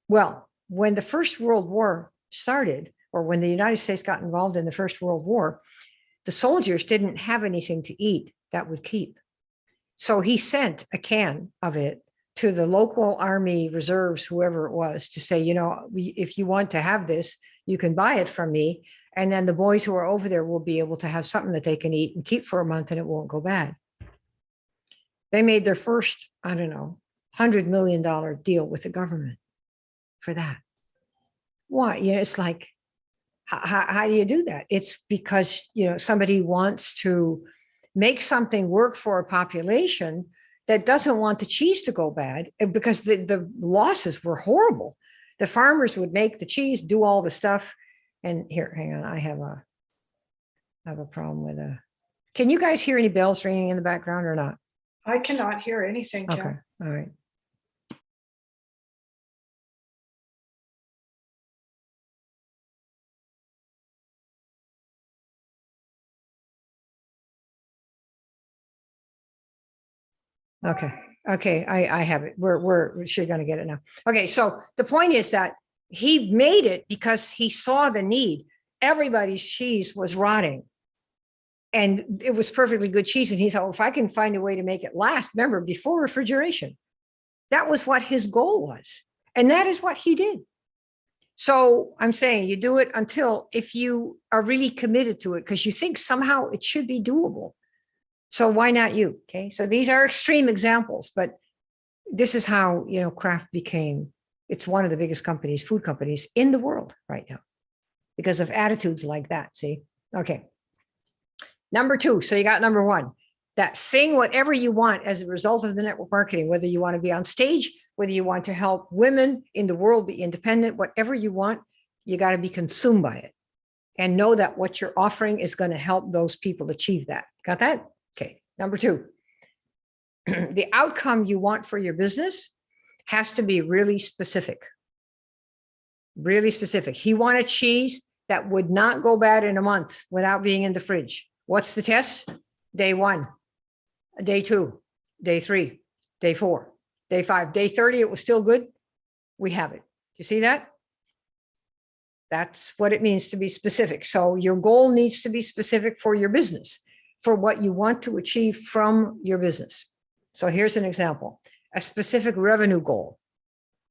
Well, when the First World War started, or when the United States got involved in the First World War, the soldiers didn't have anything to eat that would keep. So he sent a can of it to the local army reserves, whoever it was, to say, you know, if you want to have this, you can buy it from me. And then the boys who are over there will be able to have something that they can eat and keep for a month and it won't go bad. They made their first, I don't know, $100 million deal with the government for that. Why? You know, it's like, how do you do that? It's because, you know, somebody wants to make something work for a population that doesn't want the cheese to go bad, because the losses were horrible. The farmers would make the cheese, do all the stuff. And here, hang on, I have a problem with can you guys hear any bells ringing in the background or not? I cannot hear anything, Kim. Okay, all right. Okay. Okay. I have it. We're sure going to get it now. Okay. So the point is that he made it because he saw the need. Everybody's cheese was rotting and it was perfectly good cheese. And he thought, well, if I can find a way to make it last, remember, before refrigeration, that was what his goal was. And that is what he did. So I'm saying you do it until, if you are really committed to it, because you think somehow it should be doable. So why not you? Okay. So these are extreme examples, but this is how, you know, Kraft became, it's one of the biggest companies, food companies in the world right now, because of attitudes like that. See? Okay. Number two. So you got number one, that thing, whatever you want as a result of the network marketing, whether you want to be on stage, whether you want to help women in the world be independent, whatever you want, you got to be consumed by it and know that what you're offering is going to help those people achieve that. Got that? Okay. Number two, the outcome you want for your business has to be really specific. Really specific. He wanted cheese that would not go bad in a month without being in the fridge. What's the test? Day 1, day 2, day 3, day 4, day 5, day 30. It was still good. We have it. You see that? That's what it means to be specific. So your goal needs to be specific for your business, for what you want to achieve from your business. So here's an example, a specific revenue goal.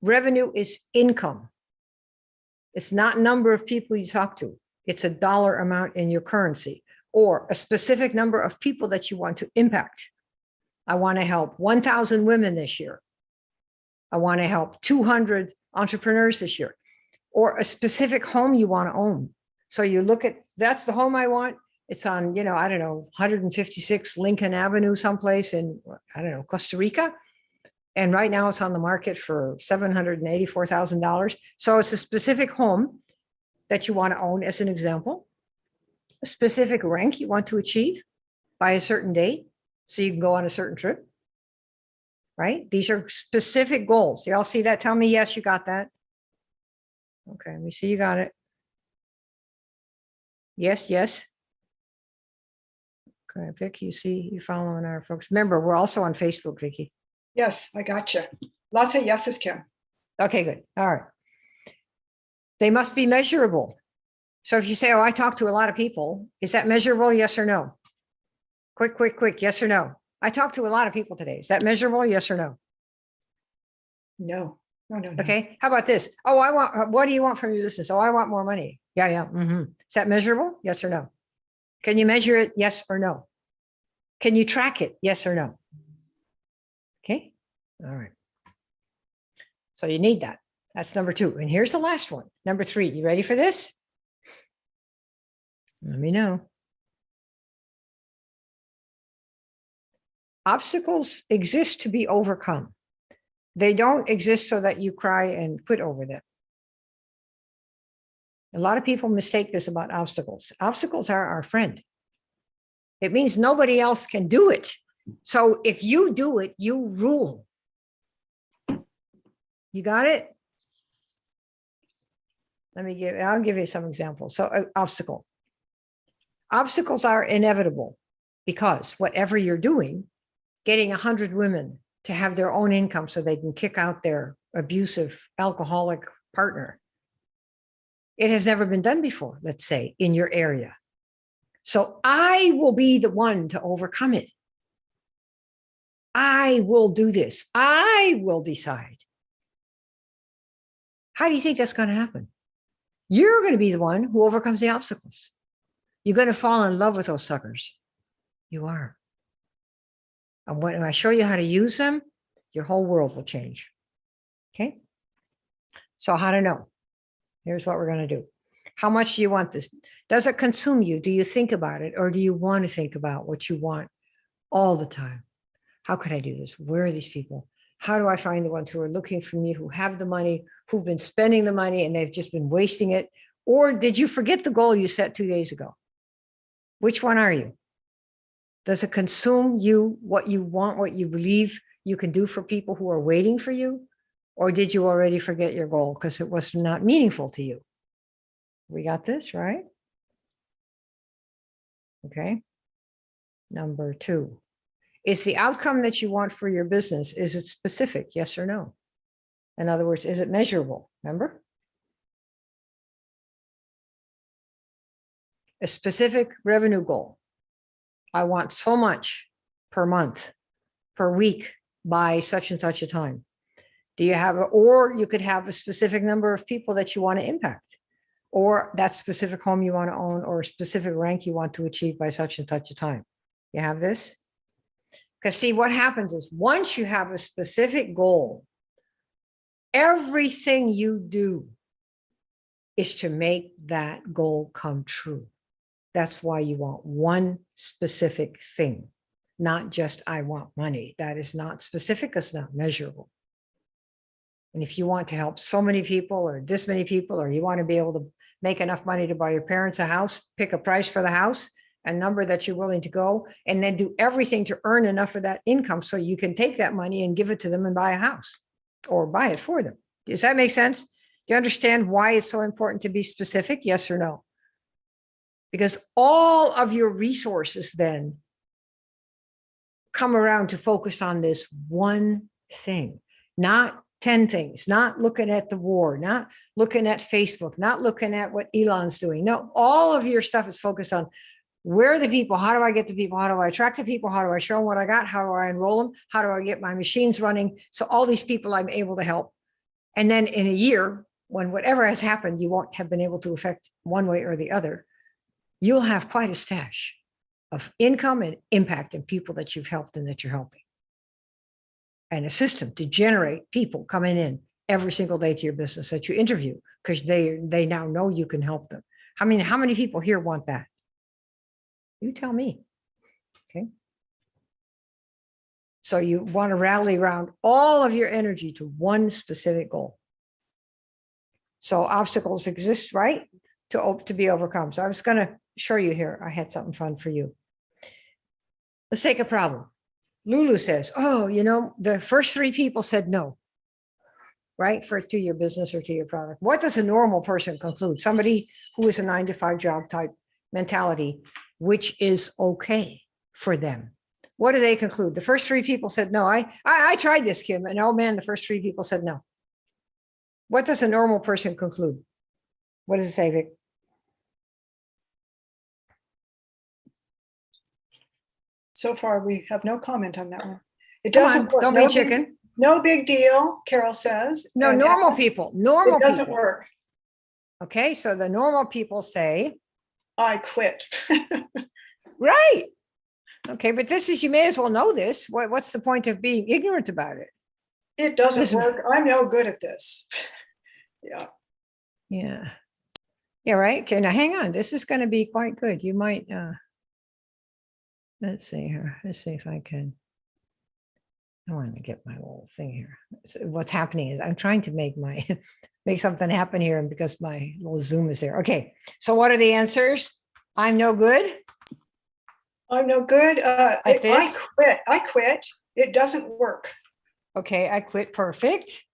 Revenue is income. It's not number of people you talk to. It's a dollar amount in your currency, or a specific number of people that you want to impact. I want to help 1,000 women this year. I want to help 200 entrepreneurs this year, or a specific home you want to own. So you look at, that's the home I want. It's on, you know, I don't know, 156 Lincoln Avenue, someplace in, I don't know, Costa Rica. And right now it's on the market for $784,000. So it's a specific home that you want to own, as an example, a specific rank you want to achieve by a certain date, so you can go on a certain trip, right? These are specific goals. You all see that? Tell me, yes, you got that. Okay, let me see, you got it. Yes, yes. Okay, Vicky, you see, you're following our folks. Remember, we're also on Facebook, Vicky. Yes, I got you. Lots of yeses, Kim. Okay, good. All right. They must be measurable. So if you say, oh, I talk to a lot of people, is that measurable? Yes or no? Quick, quick, quick. Yes or no? I talked to a lot of people today. Is that measurable? Yes or no? No, no, no, no. Okay. How about this? Oh, what do you want from your business? Oh, I want more money. Yeah, yeah. Is that measurable? Yes or no? Can you measure it? Yes or no? Can you track it? Yes or no? Okay. All right. So you need that. That's number two. And here's the last one. Number three. You ready for this? Let me know. Obstacles exist to be overcome. They don't exist so that you cry and quit over them. A lot of people mistake this about obstacles. Obstacles are our friend. It means nobody else can do it. So if you do it, you rule. You got it? I'll give you some examples. So obstacle. Obstacles are inevitable because whatever you're doing, getting 100 women to have their own income so they can kick out their abusive alcoholic partner, it has never been done before, let's say, in your area. So I will be the one to overcome it. I will do this. I will decide. How do you think that's going to happen? You're going to be the one who overcomes the obstacles. You're going to fall in love with those suckers. You are. And when I show you how to use them, your whole world will change. Okay. So how to know? Here's what we're going to do. How much do you want this? Does it consume you? Do you think about it? Or do you want to think about what you want all the time? How could I do this? Where are these people? How do I find the ones who are looking for me, who have the money, who've been spending the money and they've just been wasting it? Or did you forget the goal you set 2 days ago? Which one are you? Does it consume you, what you want, what you believe you can do for people who are waiting for you? Or did you already forget your goal because it was not meaningful to you? We got this, right? Okay. Number 2. Is the outcome that you want for your business, is it specific? Yes or no? In other words, is it measurable? Remember? A specific revenue goal. I want so much per month, per week, by such and such a time. Do you have, or you could have a specific number of people that you want to impact, or that specific home you want to own, or a specific rank you want to achieve by such and such a time. You have this? Because see, what happens is once you have a specific goal, everything you do is to make that goal come true. That's why you want one specific thing, not just I want money. That is not specific, it's not measurable. And if you want to help so many people or this many people, or you want to be able to make enough money to buy your parents a house, pick a price for the house, a number that you're willing to go, and then do everything to earn enough of that income so you can take that money and give it to them and buy a house or buy it for them. Does that make sense? Do you understand why it's so important to be specific? Yes or no? Because all of your resources then come around to focus on this one thing, not 10 things, not looking at the war, not looking at Facebook, not looking at what Elon's doing. No, all of your stuff is focused on where are the people? How do I get the people? How do I attract the people? How do I show them what I got? How do I enroll them? How do I get my machines running? So all these people I'm able to help. And then in a year, when whatever has happened, you won't have been able to affect one way or the other, you'll have quite a stash of income and impact and people that you've helped and that you're helping. And a system to generate people coming in every single day to your business that you interview because they now know you can help them. I mean, how many people here want that? You tell me. Okay. So you want to rally around all of your energy to one specific goal. So obstacles exist, right? To be overcome. So I was going to show you here. I had something fun for you. Let's take a problem. Lulu says, oh, you know, the first 3 people said no, right? To your business or to your product. What does a normal person conclude? Somebody who is a 9-to-5 job type mentality, which is okay for them. What do they conclude? The first 3 people said no. I tried this, Kim, and oh man, the first 3 people said no. What does a normal person conclude? What does it say, Vic? So far, we have no comment on that one. It Come doesn't on, work. don't No be chicken. No big deal, Carol says. No, And normal people. Normal it doesn't people. work. Okay, so the normal people say, I quit. right. Okay, but this is, you may as well know this. What's the point of being ignorant about it? It doesn't work. I'm no good at this. Yeah. Yeah. Yeah, right. Okay, now hang on. This is going to be quite good. You might, let's see here. Let's see if I can. I want to get my little thing here. So what's happening is I'm trying to make make something happen here, and because my little Zoom is there. Okay, so what are the answers? I'm no good. I'm no good. Like this? I quit. It doesn't work. Okay, I quit. Perfect.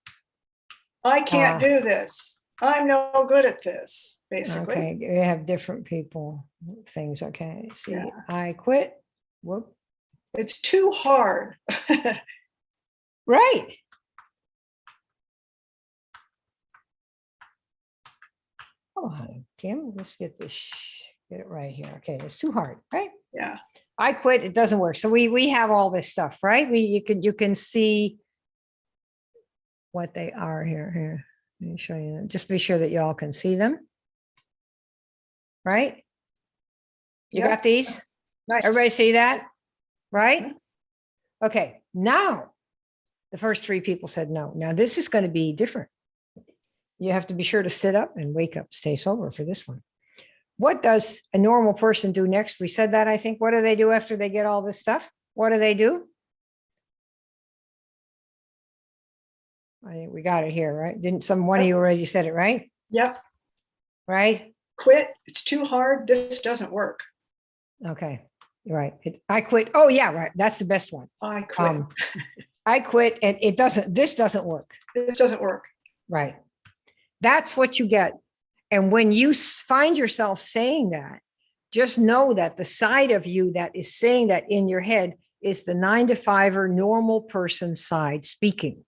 I can't do this. I'm no good at this, basically. Okay, we have different people things. Okay, see, Yeah. I quit. Whoop. It's too hard. Right. Come on, Kim, let's get this, get it right here. Okay, it's too hard, right? Yeah. I quit, it doesn't work. So we have all this stuff, right? You can see what they are here. Let me show you. Just be sure that y'all can see them. Right? You Yep. got these? Nice. Everybody see that? Right? Okay, now the first three people said no. Now this is going to be different. You have to be sure to sit up and wake up, stay sober for this one. What does a normal person do next? We said that, I think. What do they do after they get all this stuff? What do they do? I think we got it here, right? Didn't one of you already said it, right? Yep. Right? Quit. It's too hard. This doesn't work. Okay, you're right. I quit. Oh yeah, right. That's the best one. I quit. I quit and this doesn't work. This doesn't work. Right. That's what you get. And when you find yourself saying that, just know that the side of you that is saying that in your head is the 9-to-5er normal person side speaking.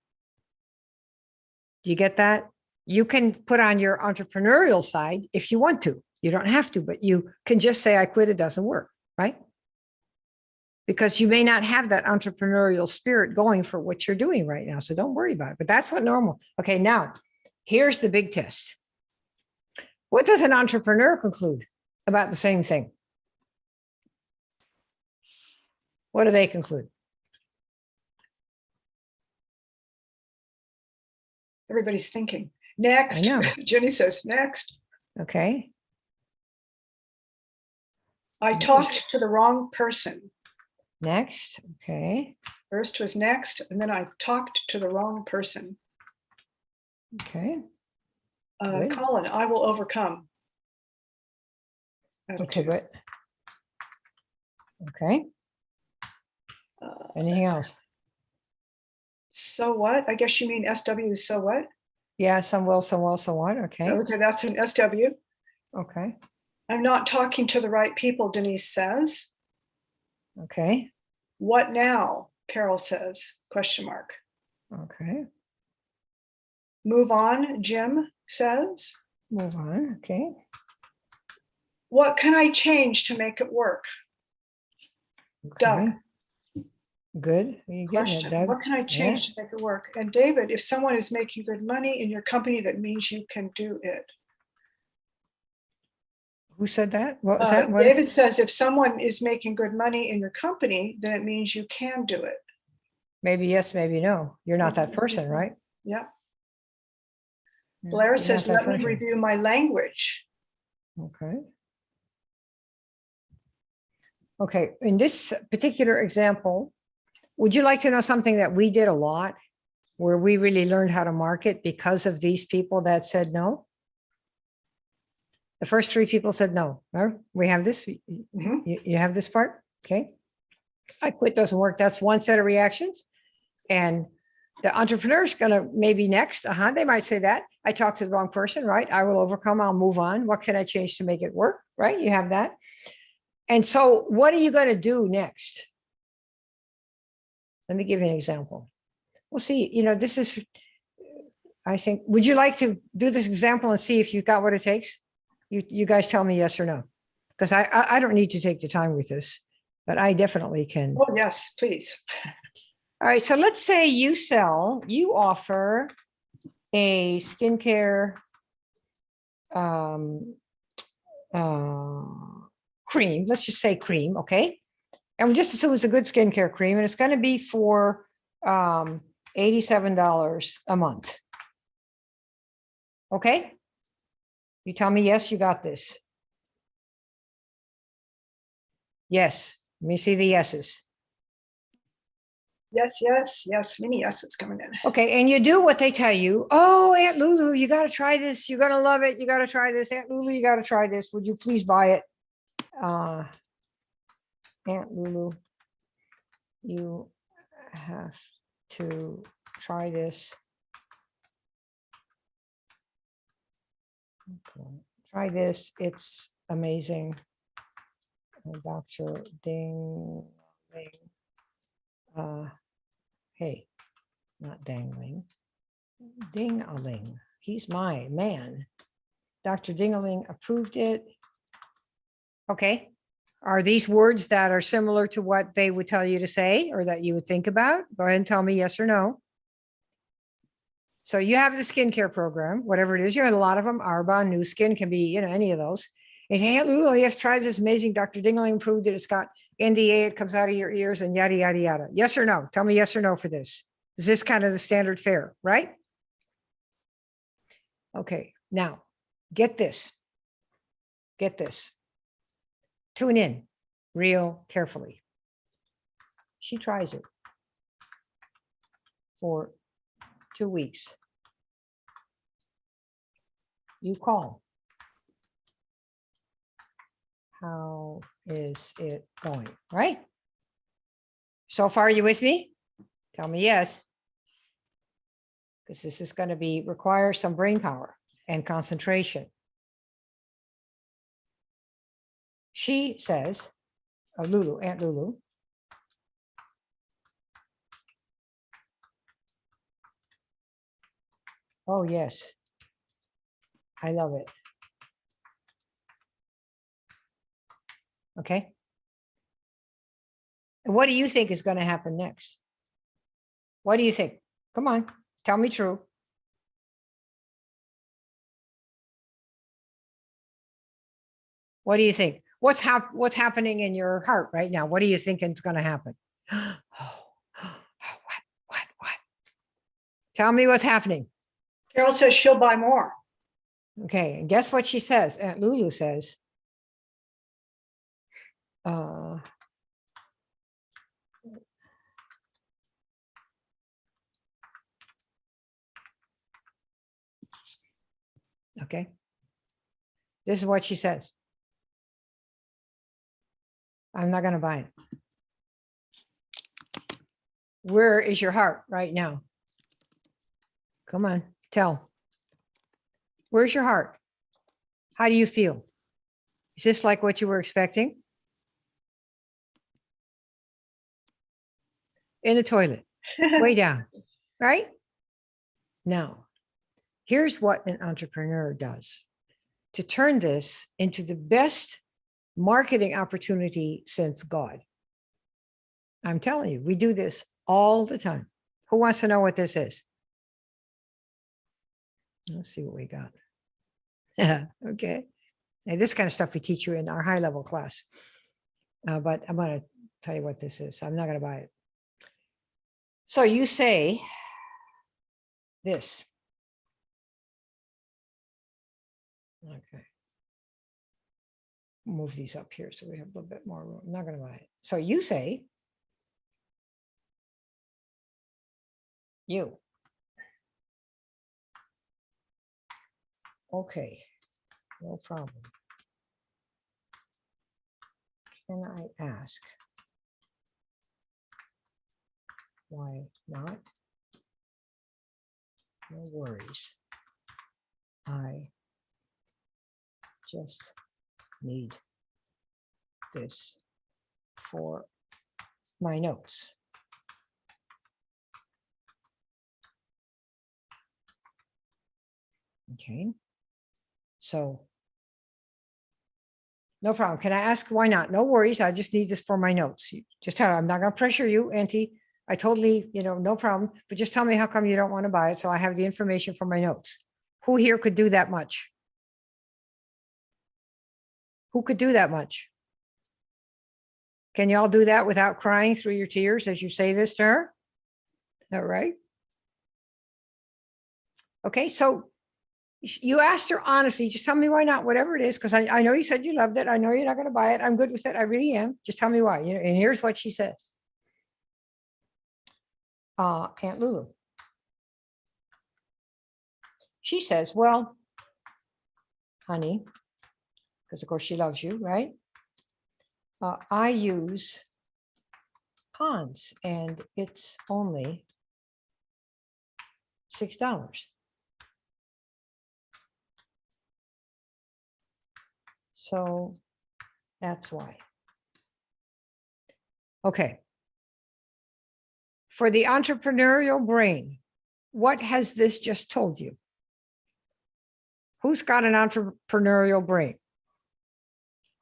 Do you get that? You can put on your entrepreneurial side if you want to. You don't have to, but you can just say, I quit, it doesn't work, right? Because you may not have that entrepreneurial spirit going for what you're doing right now. So don't worry about it, but that's what normal. Okay, now here's the big test. What does an entrepreneur conclude about the same thing? What do they conclude? Everybody's thinking. Next. I know. Jenny says, next. Okay. I talked to the wrong person. Next. Okay. First was next, and then I talked to the wrong person. Okay. Good. Colin, I will overcome. Okay, good. Okay. Anything else? So what? I guess you mean SW is so what? Yeah, some will, some will, so on. Okay. Okay, that's an SW. Okay. I'm not talking to the right people, Denise says. Okay. What now? Carol says, question mark. Okay. Move on, Jim says. Move on. Okay. What can I change to make it work? Okay. Doug. Good. You getting it, Question. Doug? What can I change to make it work? And David, if someone is making good money in your company, that means you can do it. Who said that? What was that? What? David says if someone is making good money in your company, then it means you can do it. Maybe yes, maybe no. You're not that person, right? Yeah. Yeah, Blair you're says, not that let me person. review my language. Okay. Okay, in this particular example, would you like to know something that we did a lot, where we really learned how to market because of these people that said no? The first three people said no. We have this. Mhm. You have this part. Okay. I quit doesn't work. That's one set of reactions. And the entrepreneur's going to maybe next. They might say that. I talked to the wrong person, right? I will overcome. I'll move on. What can I change to make it work? Right? You have that. And so what are you going to do next? Let me give you an example. We'll see, this is, I think, would you like to do this example and see if you've got what it takes? You guys tell me yes or no, because I don't need to take the time with this, but I definitely can. Oh, yes, please. All right, so let's say you offer a skincare cream. Let's just say cream, okay? And we just assume it's a good skincare cream, and it's going to be for $87 a month. Okay? You tell me yes, you got this. Yes. Let me see the yeses. Yes, yes, yes. Many yeses coming in. Okay, and you do what they tell you. Oh, Aunt Lulu, you got to try this. You're going to love it. You got to try this. Aunt Lulu, you got to try this. Would you please buy it? Aunt Lulu, you have to try this. Okay. Try this. It's amazing. Dr. Ding. Hey, not Dangling. Ding-a-ling. He's my man. Dr. Ding-a-ling approved it. Okay. Are these words that are similar to what they would tell you to say or that you would think about? Go ahead and tell me yes or no. So you have the skincare program, whatever it is. You had a lot of them. Arbonne, New Skin, can be, any of those. And you say, hey, Lulu, you have tried this amazing. Dr. Dingling proved that it's got NDA. It comes out of your ears and yada, yada, yada. Yes or no? Tell me yes or no for this. Is this kind of the standard fare, right? Okay, now get this. Get this. Tune in real carefully. She tries it for 2 weeks. You call. How is it going? Right? So far, are you with me? Tell me yes. Because this is going to require some brain power and concentration. She says, Lulu, Aunt Lulu. Oh, yes. I love it. Okay. And what do you think is going to happen next? What do you think? Come on, tell me true. What do you think? What's happening in your heart right now? What do you think is going to happen? What? Tell me what's happening. Carol says she'll buy more. Okay, and guess what she says? Aunt Lulu says, okay, this is what she says. I'm not going to buy it. Where is your heart right now? Come on, tell. Where's your heart? How do you feel? Is this like what you were expecting? In the toilet, way down, right? Now, here's what an entrepreneur does to turn this into the best marketing opportunity since God. I'm telling you, we do this all the time. Who wants to know what this is? Let's see what we got. Okay. And this kind of stuff we teach you in our high level class. But I'm going to tell you what this is. I'm not going to buy it. So you say this. Okay. Move these up here so we have a little bit more room. I'm not going to buy it. So you say, you. Okay, no problem. Can I ask why not? No worries. I just need this for my notes. Okay. So, no problem. Can I ask why not? No worries. I just need this for my notes. Just tell her, I'm not going to pressure you, Auntie. I totally, no problem. But just tell me how come you don't want to buy it so I have the information for my notes. Who here could do that much? Who could do that much? Can y'all do that without crying through your tears as you say this to her? All right. Okay, so you asked her honestly, just tell me why not, whatever it is, because I know you said you loved it. I know you're not going to buy it. I'm good with it. I really am. Just tell me why. And here's what she says. Aunt Lulu. She says, well, honey, because of course she loves you, right? I use Pond's and it's only $6. So that's why. Okay. For the entrepreneurial brain, what has this just told you? Who's got an entrepreneurial brain?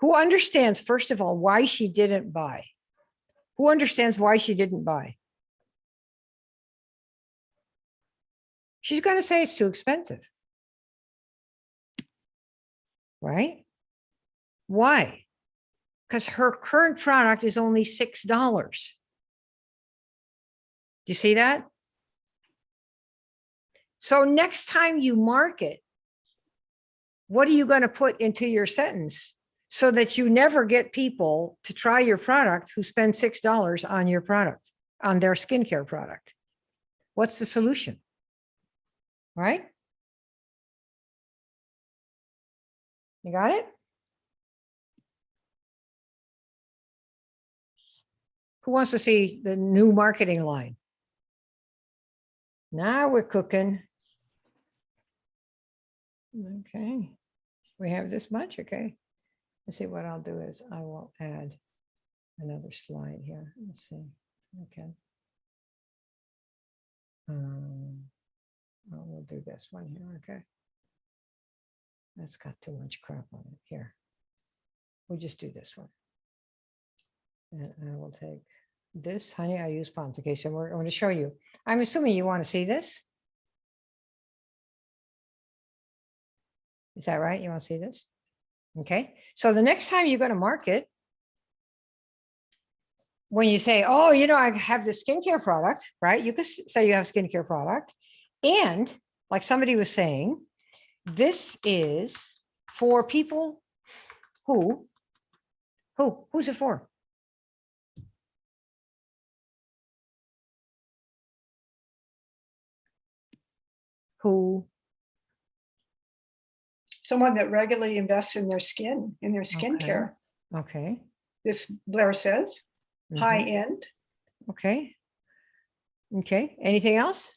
Who understands, first of all, why she didn't buy? Who understands why she didn't buy? She's going to say it's too expensive. Right? Why? Because her current product is only $6. Do you see that? So next time you market, what are you going to put into your sentence so that you never get people to try your product who spend $6 on your product, on their skincare product? What's the solution? Right? You got it? Who wants to see the new marketing line? Now we're cooking. Okay. We have this much. Okay. Let's see what I'll do is I will add another slide here. Let's see. Okay. We'll do this one here. Okay. That's got too much crap on it here. We'll just do this one. And I will take this, honey, I use Ponds. Okay, so we're going to show you. I'm assuming you want to see this. Is that right? You want to see this? Okay, so the next time you're going to market, when you say, oh, you know, I have this skincare product, right? You could say you have a skincare product. And like somebody was saying, this is for people who's it for? Who? Someone that regularly invests in their skin, in their skincare. Okay. This Blair says, high end. Okay. Okay. Anything else?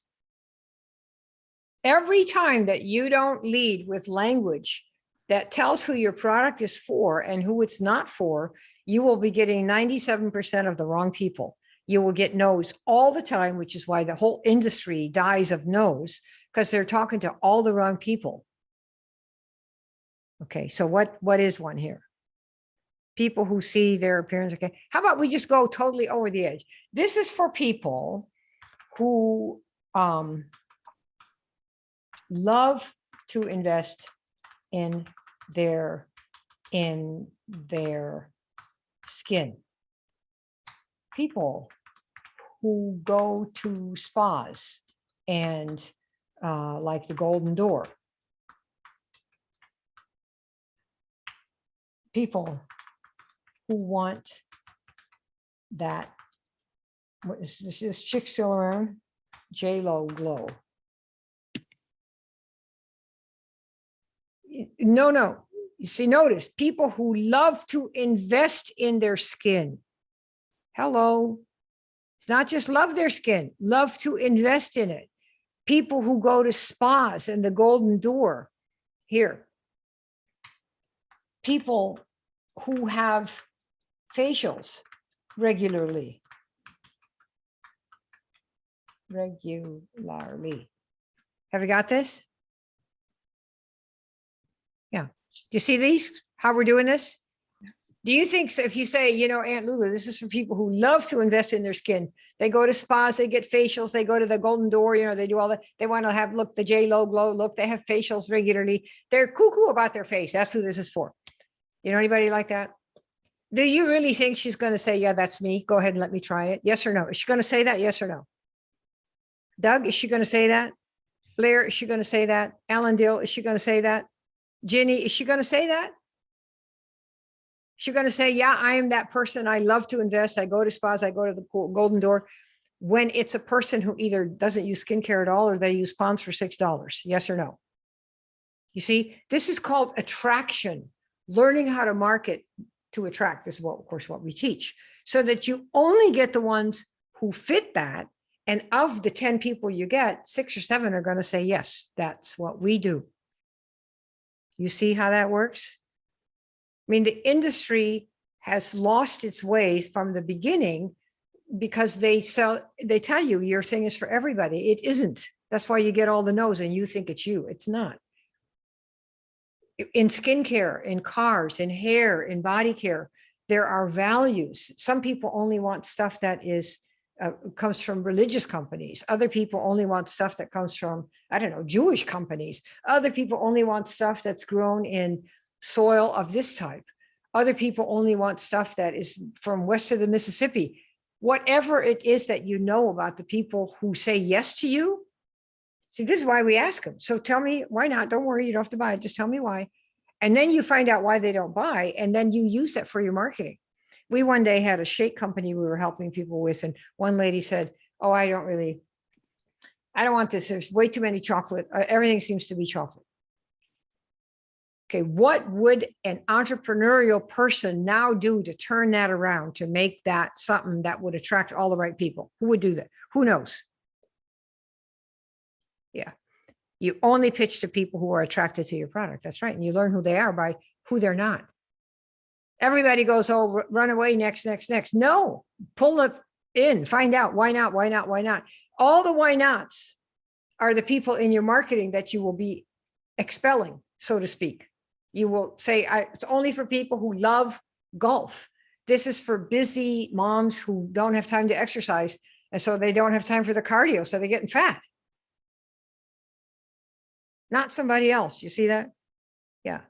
Every time that you don't lead with language that tells who your product is for and who it's not for, you will be getting 97% of the wrong people. You will get no's all the time, which is why the whole industry dies of no's, because they're talking to all the wrong people. Okay, so what is one here? People who see their appearance. Okay, how about we just go totally over the edge? This is for people who love to invest in their skin. People who go to spas and like the Golden Door. People who want that. What is this chick still around? J-Lo glow. No. You see, notice people who love to invest in their skin. Hello. It's not just love their skin, love to invest in it. People who go to spas and the Golden Door here. People who have facials regularly. Have you got this? Yeah. Do you see these? How we're doing this? Do you think so if you say, you know, Aunt Lula, this is for people who love to invest in their skin. They go to spas, they get facials, they go to the Golden Door, you know, they do all that. They want to have, look, the J-Lo glow, look, they have facials regularly. They're cuckoo about their face. That's who this is for. You know anybody like that? Do you really think she's going to say, yeah, that's me? Go ahead and let me try it. Yes or no? Is she going to say that? Yes or no? Doug, is she going to say that? Blair, is she going to say that? Alan Dill, is she going to say that? Ginny, is she going to say that? She's going to say, yeah, I am that person. I love to invest. I go to spas. I go to the Golden Door. When it's a person who either doesn't use skincare at all or they use Ponds for $6. Yes or no? You see, this is called attraction. Learning how to market to attract is what, of course, what we teach, so that you only get the ones who fit that. And of the 10 people you get, 6 or 7 are going to say, yes, that's what we do. You see how that works? I mean, the industry has lost its ways from the beginning because they tell you your thing is for everybody. It isn't. That's why you get all the no's and you think it's you. It's not. In skincare, in cars, in hair, in body care, there are values. Some people only want stuff that is comes from religious companies. Other people only want stuff that comes from, I don't know, Jewish companies. Other people only want stuff that's grown in soil of this type. Other people only want stuff that is from west of the Mississippi. Whatever it is that you know about the people who say yes to you. See, this is why we ask them. So tell me why not? Don't worry, you don't have to buy it. Just tell me why. And then you find out why they don't buy, and then you use that for your marketing. We one day had a shake company we were helping people with, and one lady said, oh, I don't want this. There's way too many chocolate. Everything seems to be chocolate. Okay, what would an entrepreneurial person now do to turn that around, to make that something that would attract all the right people? Who would do that? Who knows? Yeah. You only pitch to people who are attracted to your product. That's right. And you learn who they are by who they're not. Everybody goes, oh, run away, next. No, pull it in, find out why not, why not, why not. All the why nots are the people in your marketing that you will be expelling, so to speak. You will say, it's only for people who love golf. This is for busy moms who don't have time to exercise. And so they don't have time for the cardio. So they're getting fat. Not somebody else. You see that? Yeah.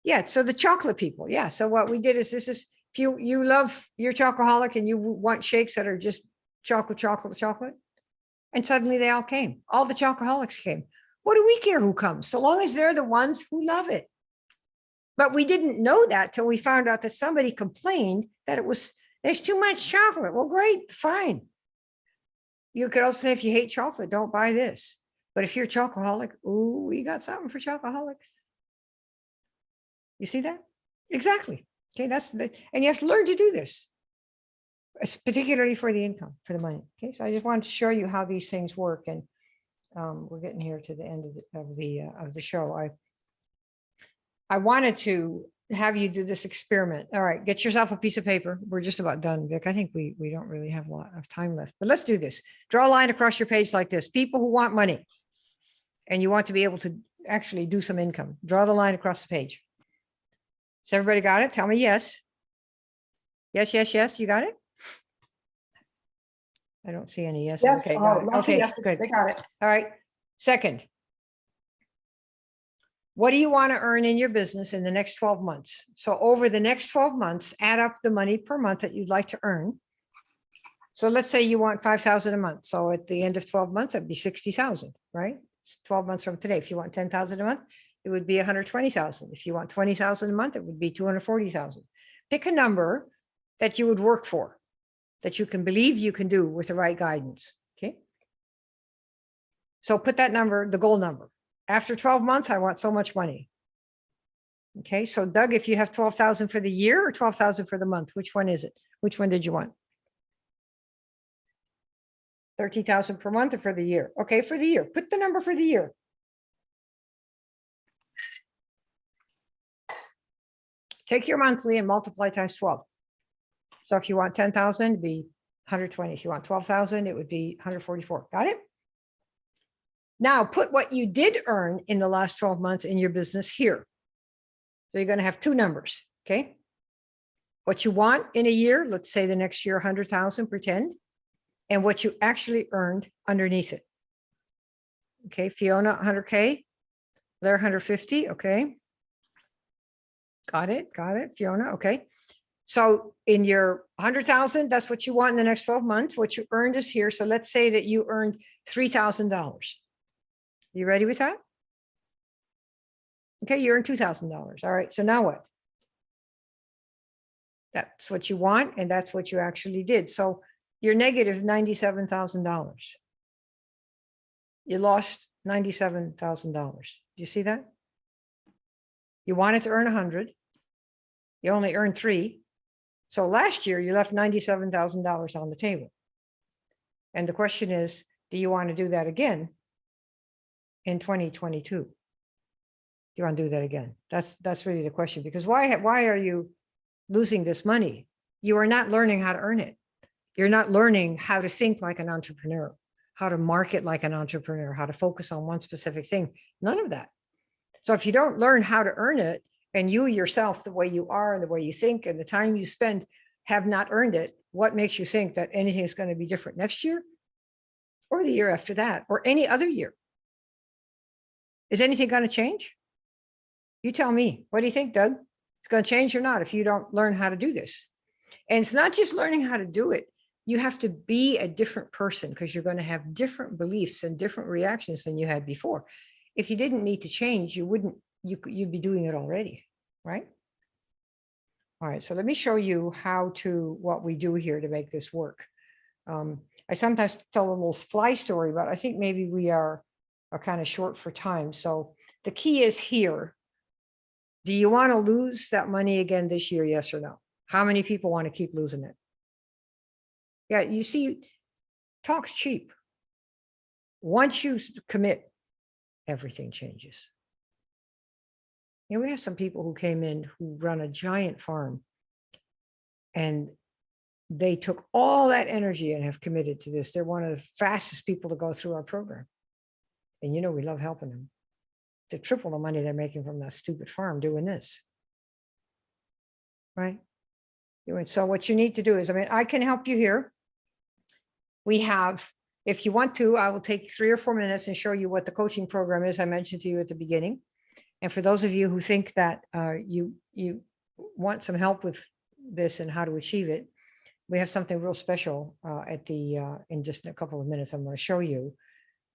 Yeah. So the chocolate people. Yeah. So what we did is if you love, you're chocoholic and you want shakes that are just chocolate. And suddenly they all came. All the chocoholics came. What do we care who comes? So long as they're the ones who love it. But we didn't know that till we found out that somebody complained that there's too much chocolate. Well, great, fine. You could also say, if you hate chocolate, don't buy this. But if you're a chocoholic, ooh, we got something for chocoholics. You see that? Exactly. Okay, and you have to learn to do this, particularly for the income, for the money. Okay, so I just wanted to show you how these things work, and we're getting here to the end of the show. I wanted to have you do this experiment. All right, get yourself a piece of paper. We're just about done, Vic. I think we don't really have a lot of time left, but let's do this. Draw a line across your page like this. People who want money and you want to be able to actually do some income. Draw the line across the page. So everybody got it? Tell me yes. Yes. You got it? I don't see any yeses. Yes. Okay, Oh, lots of okay, yeses. good. They got it. All right. Second, what do you want to earn in your business in the next 12 months? So over the next 12 months, add up the money per month that you'd like to earn. So let's say you want 5,000 a month. So at the end of 12 months, that'd be 60,000, right? It's 12 months from today. If you want 10,000 a month, it would be 120,000. If you want 20,000 a month, it would be 240,000. Pick a number that you would work for, that you can believe you can do with the right guidance. Okay. So put that number, the goal number. After 12 months, I want so much money. Okay. So Doug, if you have 12,000 for the year or 12,000 for the month, which one is it? Which one did you want? 30,000 per month or for the year? Okay. For the year, put the number for the year. Take your monthly and multiply times 12. So if you want 10,000, it'd be 120. If you want 12,000, it would be 144. Got it? Now put what you did earn in the last 12 months in your business here. So you're going to have two numbers. Okay. What you want in a year, let's say the next year, 100,000, pretend, and what you actually earned underneath it. Okay. Fiona, 100K, Blair, 150. Okay. Got it. Fiona. Okay. So in your 100,000, that's what you want in the next 12 months. What you earned is here. So let's say that you earned $3,000. You ready with that? Okay. You earned $2,000. All right. So now what? That's what you want. And that's what you actually did. So you're negative $97,000. You lost $97,000. Do you see that? You wanted to earn 100. You only earned 3. So last year you left $97,000 on the table. And the question is, do you want to do that again in 2022? Do you want to do that again? That's really the question, because why are you losing this money? You are not learning how to earn it. You're not learning how to think like an entrepreneur, how to market like an entrepreneur, how to focus on one specific thing. None of that. So if you don't learn how to earn it, and you yourself, the way you are and the way you think and the time you spend have not earned it, what makes you think that anything is going to be different next year or the year after that or any other year? Is anything going to change? You tell me. What do you think, Doug? It's going to change or not if you don't learn how to do this? And it's not just learning how to do it. You have to be a different person because you're going to have different beliefs and different reactions than you had before. If you didn't need to change, you'd be doing it already, right? All right, so let me show you what we do here to make this work. I sometimes tell a little fly story, but I think maybe we are kind of short for time. So the key is here. Do you want to lose that money again this year? Yes or no? How many people want to keep losing it? Yeah, you see, talk's cheap. Once you commit, everything changes. You know, we have some people who came in who run a giant farm and they took all that energy and have committed to this. They're one of the fastest people to go through our program. And you know, we love helping them to triple the money they're making from that stupid farm doing this. Right? So what you need to do is, I can help you here. We have, if you want to, I will take 3 or 4 minutes and show you what the coaching program is I mentioned to you at the beginning. And for those of you who think that you want some help with this and how to achieve it, we have something real special in just a couple of minutes I'm going to show you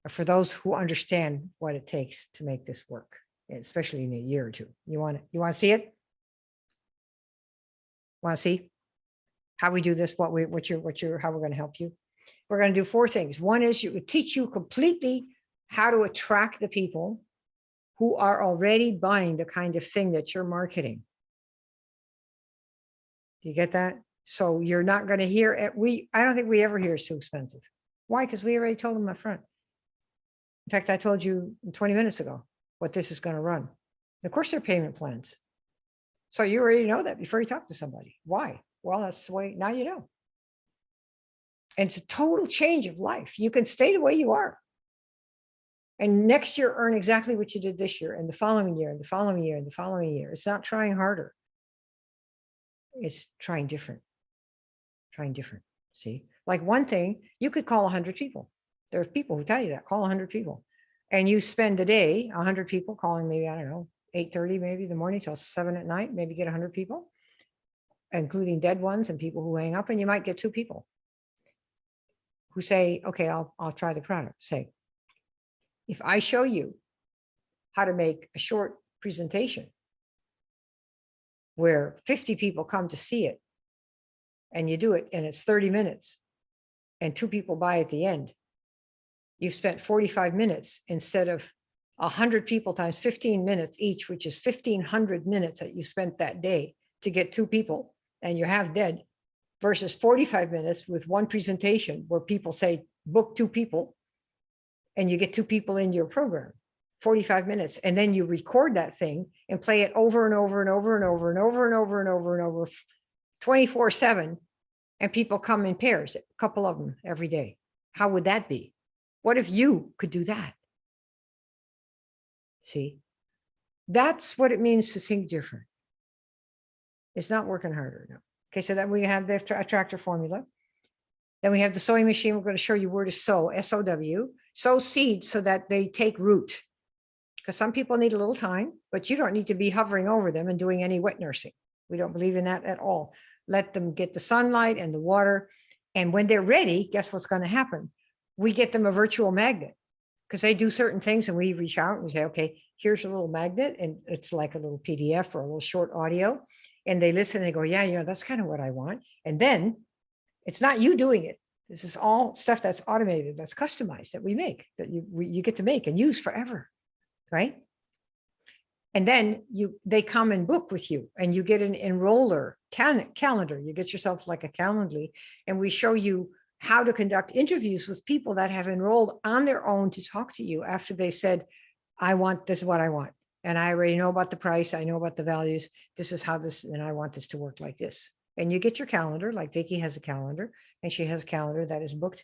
for those who understand what it takes to make this work, especially in a year or two. You want to see it? Want to see how we do this? How we're going to help you? We're going to do 4 things. One is it would teach you completely how to attract the people who are already buying the kind of thing that you're marketing. Do you get that? So you're not going to hear it. I don't think we ever hear it's too expensive. Why? Because we already told them up front. In fact, I told you 20 minutes ago what this is going to run. And of course, they're payment plans. So you already know that before you talk to somebody. Why? Well, that's the way, now you know. And it's a total change of life. You can stay the way you are. And next year, earn exactly what you did this year and the following year and the following year and the following year. It's not trying harder. It's trying different. Trying different. See, like one thing, you could call 100 people. There's people who tell you that, call 100 people. And you spend a day, 100 people calling maybe, I don't know, 8:30 maybe in the morning till 7 at night, maybe get 100 people, including dead ones and people who hang up, and you might get 2 people who say, okay, I'll try the product. Say, if I show you how to make a short presentation where 50 people come to see it and you do it and it's 30 minutes and 2 people buy at the end, you've spent 45 minutes instead of 100 people times 15 minutes each, which is 1,500 minutes that you spent that day to get 2 people and you're half dead, versus 45 minutes with one presentation where people say, book 2 people and you get 2 people in your program, 45 minutes. And then you record that thing and play it over and over and over and over and over and over and over and over 24/7. And people come in pairs, a couple of them every day. How would that be? What if you could do that? See, that's what it means to think different. It's not working harder. No. Okay, so then we have the attractor formula. Then we have the sowing machine. We're going to show you where to sow, S-O-W, sow seeds so that they take root. Because some people need a little time, but you don't need to be hovering over them and doing any wet nursing. We don't believe in that at all. Let them get the sunlight and the water. And when they're ready, guess what's going to happen? We get them a virtual magnet because they do certain things and we reach out and we say, okay, here's a little magnet. And it's like a little PDF or a little short audio. And they listen and they go, yeah, that's kind of what I want. And then it's not you doing it. This is all stuff that's automated, that's customized, that we make, that you get to make and use forever, right? And then they come and book with you and you get an enroller calendar. You get yourself like a Calendly, and we show you how to conduct interviews with people that have enrolled on their own to talk to you after they said, this is what I want. And I already know about the price. I know about the values. This is how this, and I want this to work like this. And you get your calendar, like Vicki has a calendar, and she has a calendar that is booked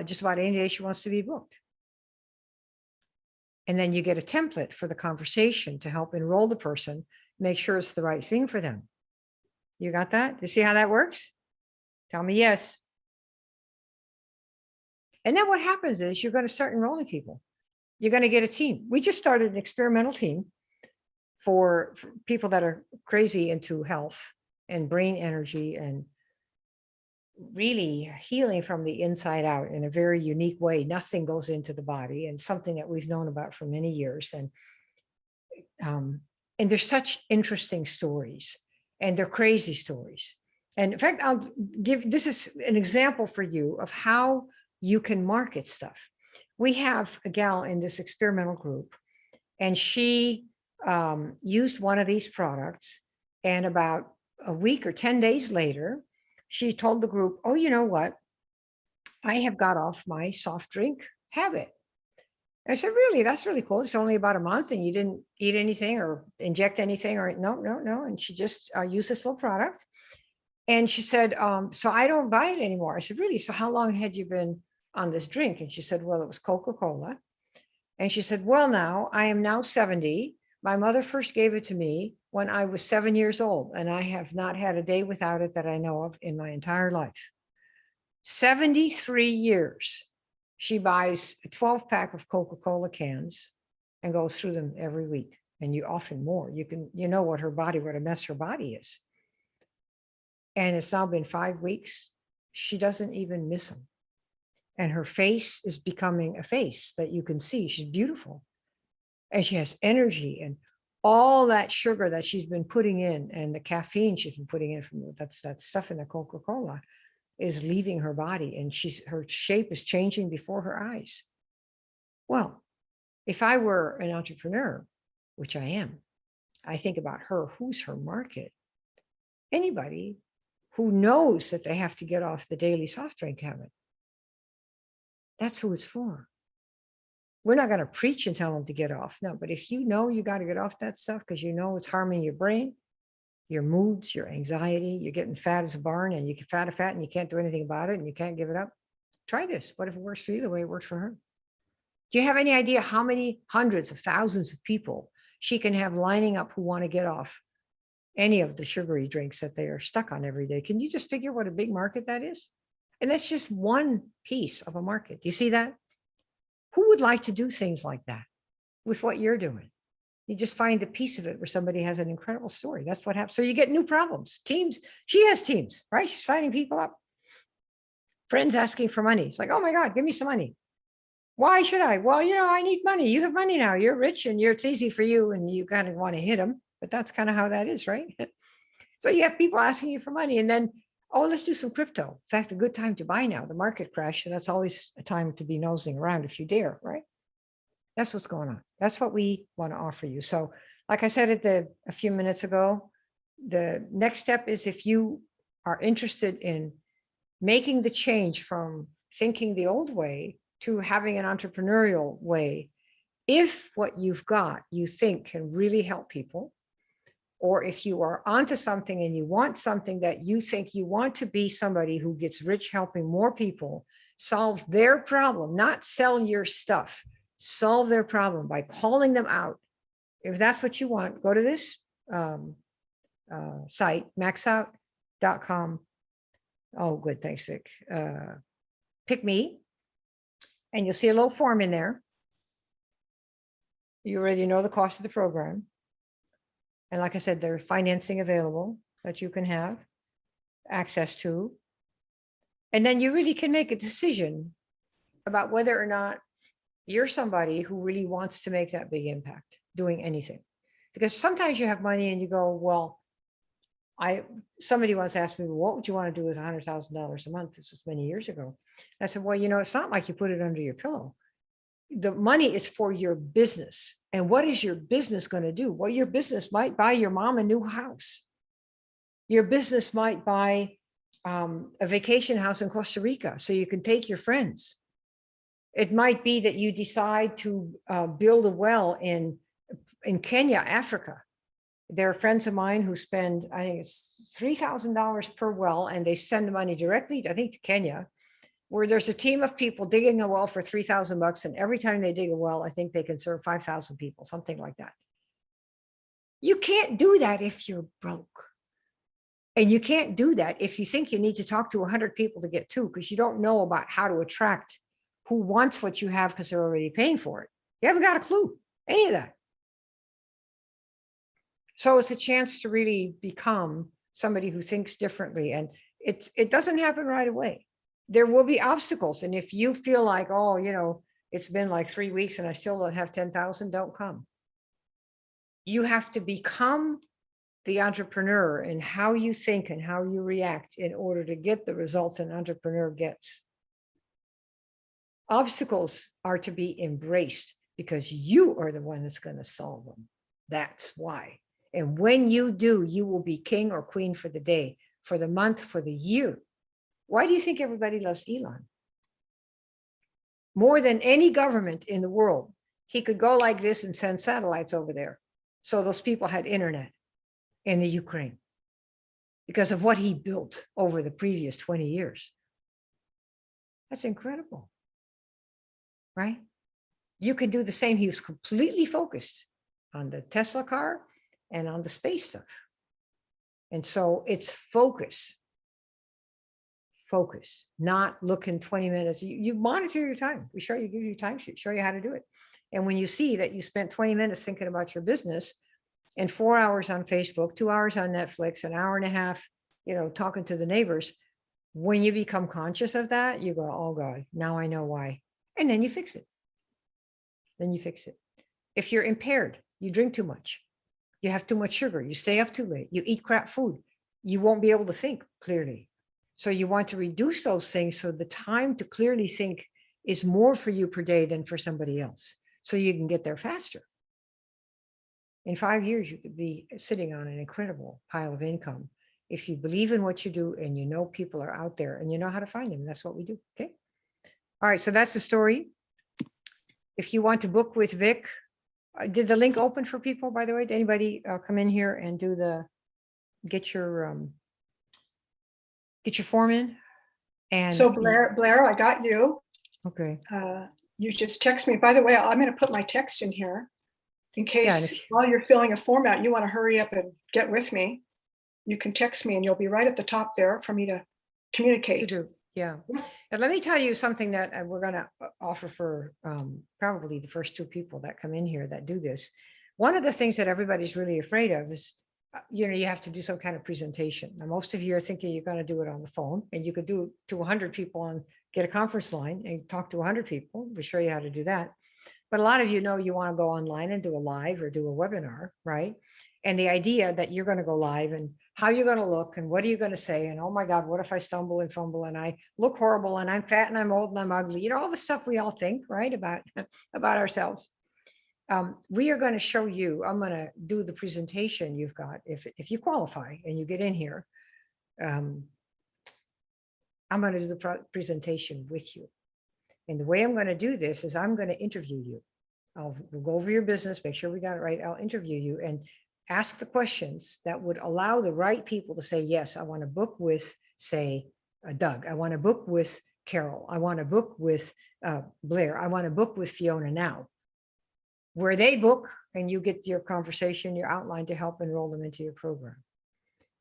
just about any day she wants to be booked. And then you get a template for the conversation to help enroll the person, make sure it's the right thing for them. You got that? You see how that works? Tell me yes. And then what happens is you're going to start enrolling people. You're going to get a team. We just started an experimental team for people that are crazy into health and brain energy and really healing from the inside out in a very unique way. Nothing goes into the body, and something that we've known about for many years. And there's such interesting stories, and they're crazy stories. And in fact, I'll give, this is an example for you of how you can market stuff. We have a gal in this experimental group, and she used one of these products, and about a week or 10 days later, she told the group, oh, you know what? I have got off my soft drink habit. I said, really? That's really cool. It's only about a month and you didn't eat anything or inject anything or no. And she just used this little product. And she said, so I don't buy it anymore. I said, really? So how long had you been on this drink? And she said, well, it was Coca-Cola. And she said, well, now I am now 70. My mother first gave it to me when I was 7 years old, and I have not had a day without it that I know of in my entire life. 73 years. She buys a 12-pack of Coca-Cola cans and goes through them every week. And you often more. You know what a mess her body is. And it's now been 5 weeks. She doesn't even miss them. And her face is becoming a face that you can see. She's beautiful. And she has energy, and all that sugar that she's been putting in and the caffeine she's been putting in from that stuff in the Coca-Cola is leaving her body, and her shape is changing before her eyes. Well, if I were an entrepreneur, which I am, I think about her, who's her market? Anybody who knows that they have to get off the daily soft drink habit. That's who it's for. We're not going to preach and tell them to get off. No, but if you know you got to get off that stuff because you know it's harming your brain, your moods, your anxiety, you're getting fat as a barn, and you get fat and you can't do anything about it and you can't give it up. Try this. What if it works for you the way it works for her? Do you have any idea how many hundreds of thousands of people she can have lining up who want to get off any of the sugary drinks that they are stuck on every day? Can you just figure what a big market that is? And that's just one piece of a market. Do you see that? Who would like to do things like that with what you're doing? You just find a piece of it where somebody has an incredible story. That's what happens. So you get new problems, teams. She has teams, right? She's signing people up. Friends asking for money. It's like, oh my God, give me some money. Why should I? Well, I need money. You have money now. You're rich and it's easy for you and you kind of want to hit them, but that's kind of how that is, right? So you have people asking you for money, and then, oh, let's do some crypto. In fact, a good time to buy now, the market crash. So that's always a time to be nosing around if you dare, right? That's what's going on. That's what we want to offer you. So like I said a few minutes ago, the next step is, if you are interested in making the change from thinking the old way to having an entrepreneurial way, if what you've got you think can really help people, or if you are onto something and you want something that you think you want to be somebody who gets rich helping more people solve their problem, not sell your stuff, solve their problem by calling them out. If that's what you want, go to this site, maxout.com. Oh, good. Thanks, Vic. Pick me, and you'll see a little form in there. You already know the cost of the program. And like I said, there's financing available that you can have access to. And then you really can make a decision about whether or not you're somebody who really wants to make that big impact doing anything. Because sometimes you have money and you go, well, somebody once asked me, well, what would you want to do with $100,000 a month? This was many years ago. I said, well, it's not like you put it under your pillow. The money is for your business. And what is your business going to do? Well, your business might buy your mom a new house. Your business might buy a vacation house in Costa Rica so you can take your friends. It might be that you decide to build a well in Kenya, Africa. There are friends of mine who spend, I think it's $3,000 per well, and they send the money directly, I think, to Kenya, where there's a team of people digging a well for $3,000, and every time they dig a well, I think they can serve 5,000 people, something like that. You can't do that if you're broke. And you can't do that if you think you need to talk to 100 people to get two, because you don't know about how to attract who wants what you have because they're already paying for it. You haven't got a clue, any of that. So it's a chance to really become somebody who thinks differently. And it doesn't happen right away. There will be obstacles. And if you feel like, oh, you know, it's been like 3 weeks and I still don't have 10,000, don't come. You have to become the entrepreneur in how you think and how you react in order to get the results an entrepreneur gets. Obstacles are to be embraced because you are the one that's going to solve them. That's why. And when you do, you will be king or queen for the day, for the month, for the year. Why do you think everybody loves Elon? More than any government in the world. He could go like this and send satellites over there. So those people had internet in the Ukraine because of what he built over the previous 20 years. That's incredible, right? You could do the same. He was completely focused on the Tesla car and on the space stuff. And so it's focus, not looking 20 minutes. You monitor your time. We show you, give you a time sheet, show you how to do it. And when you see that you spent 20 minutes thinking about your business and 4 hours on Facebook, 2 hours on Netflix, an hour and a half, you know, talking to the neighbors, when you become conscious of that, you go, oh God, now I know why. And then you fix it. If you're impaired, you drink too much, you have too much sugar, you stay up too late, you eat crap food, you won't be able to think clearly. So you want to reduce those things so the time to clearly think is more for you per day than for somebody else, so you can get there faster. In 5 years, you could be sitting on an incredible pile of income if you believe in what you do and you know people are out there and you know how to find them. That's what we do. Okay. All right. So that's the story. If you want to book with Vic, did the link open for people, by the way? Did anybody come in here and do get your form in? And So Blair, I got you. Okay. You just text me. By the way, I'm going to put my text in here in case Yeah, while you're filling a form out, you want to hurry up and get with me. You can text me and you'll be right at the top there for me to communicate. to do. Yeah. And let me tell you something that we're going to offer for probably the first 2 people that come in here that do this. One of the things that everybody's really afraid of is, you know, you have to do some kind of presentation. Now, most of you are thinking you're going to do it on the phone, and you could do it to 100 people and get a conference line and talk to 100 people. We'll show you how to do that. But a lot of you know you want to go online and do a live or do a webinar, right? And the idea that you're going to go live and how you're going to look and what are you going to say? And oh my God, what if I stumble and fumble and I look horrible and I'm fat and I'm old and I'm ugly? You know, all the stuff we all think, right, about ourselves. We are going to show you, I'm going to do the presentation you've got. If you qualify and you get in here, I'm going to do the presentation with you. And the way I'm going to do this is I'm going to interview you. We'll go over your business, make sure we got it right. I'll interview you and ask the questions that would allow the right people to say, yes, I want to book with, say, Doug. I want to book with Carol. I want to book with Blair. I want to book with Fiona now. Where they book and you get your conversation, your outline to help enroll them into your program.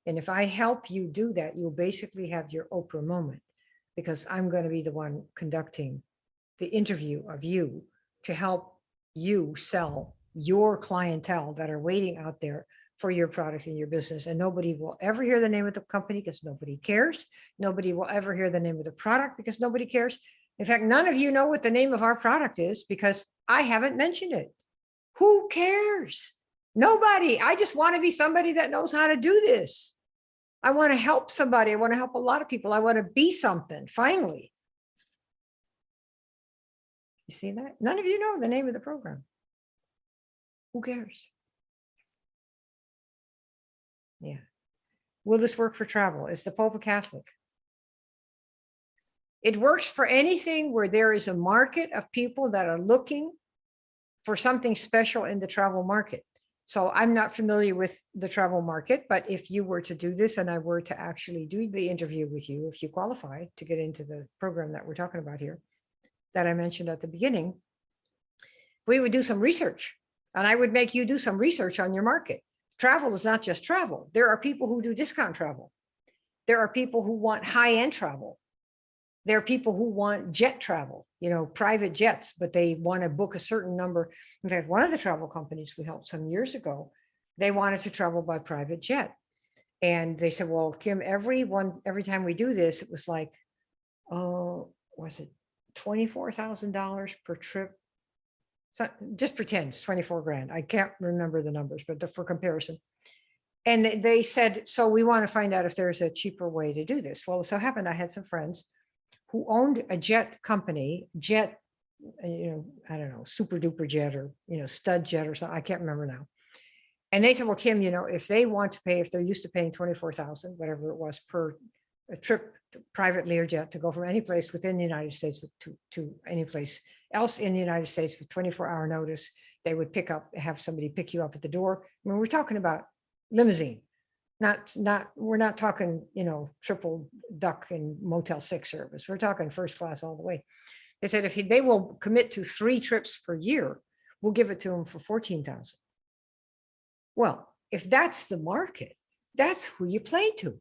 And if I help you do that, you'll basically have your Oprah moment, because I'm going to be the one conducting the interview of you to help you sell your clientele that are waiting out there for your product and your business. And nobody will ever hear the name of the company because nobody cares. Nobody will ever hear the name of the product because nobody cares. In fact, none of you know what the name of our product is because I haven't mentioned it. Who cares? Nobody. I just want to be somebody that knows how to do this. I want to help somebody. I want to help a lot of people. I want to be something, finally. You see that? None of you know the name of the program. Who cares? Yeah. Will this work for travel? Is the Pope a Catholic? It works for anything where there is a market of people that are looking for something special in the travel market. So I'm not familiar with the travel market, but if you were to do this and I were to actually do the interview with you, if you qualify to get into the program that we're talking about here, that I mentioned at the beginning, we would do some research and I would make you do some research on your market. Travel is not just travel. There are people who do discount travel. There are people who want high-end travel. There are people who want jet travel, private jets, but they want to book a certain number. In fact, one of the travel companies we helped some years ago, they wanted to travel by private jet. And they said, well, Kim, every time we do this, it was like, oh, was it $24,000 per trip? So just pretend it's 24 grand. I can't remember the numbers, but for comparison. And they said, so we want to find out if there's a cheaper way to do this. Well, it so happened I had some friends who owned a jet company, I don't know, super duper jet or, stud jet or something. I can't remember now. And they said, well, Kim, if they want to pay, if they're used to paying 24,000, whatever it was per a trip, private Learjet to go from any place within the United States to any place else in the United States with 24-hour notice, they would have somebody pick you up at the door. I mean, we're talking about limousine. We're not talking, triple duck and Motel 6 service. We're talking first class all the way. They said if they will commit to 3 trips per year, we'll give it to them for 14,000. Well, if that's the market, that's who you play to.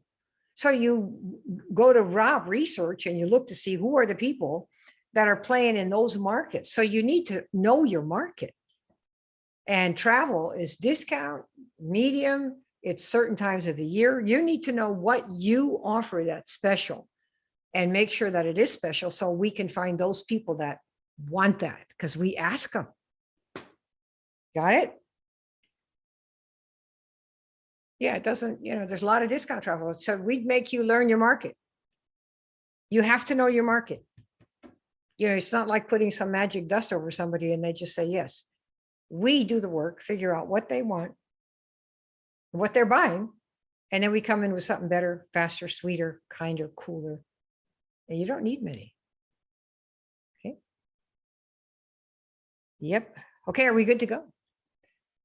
So you go to Rob Research and you look to see who are the people that are playing in those markets. So you need to know your market. And travel is discount, medium, it's certain times of the year. You need to know what you offer that's special and make sure that it is special so we can find those people that want that because we ask them. Got it? Yeah, it doesn't, there's a lot of discount travel. So we'd make you learn your market. You have to know your market. It's not like putting some magic dust over somebody and they just say yes. We do the work, figure out what they want, what they're buying, and then we come in with something better, faster, sweeter, kinder, cooler. And you don't need many. Okay. Yep. Okay, are we good to go?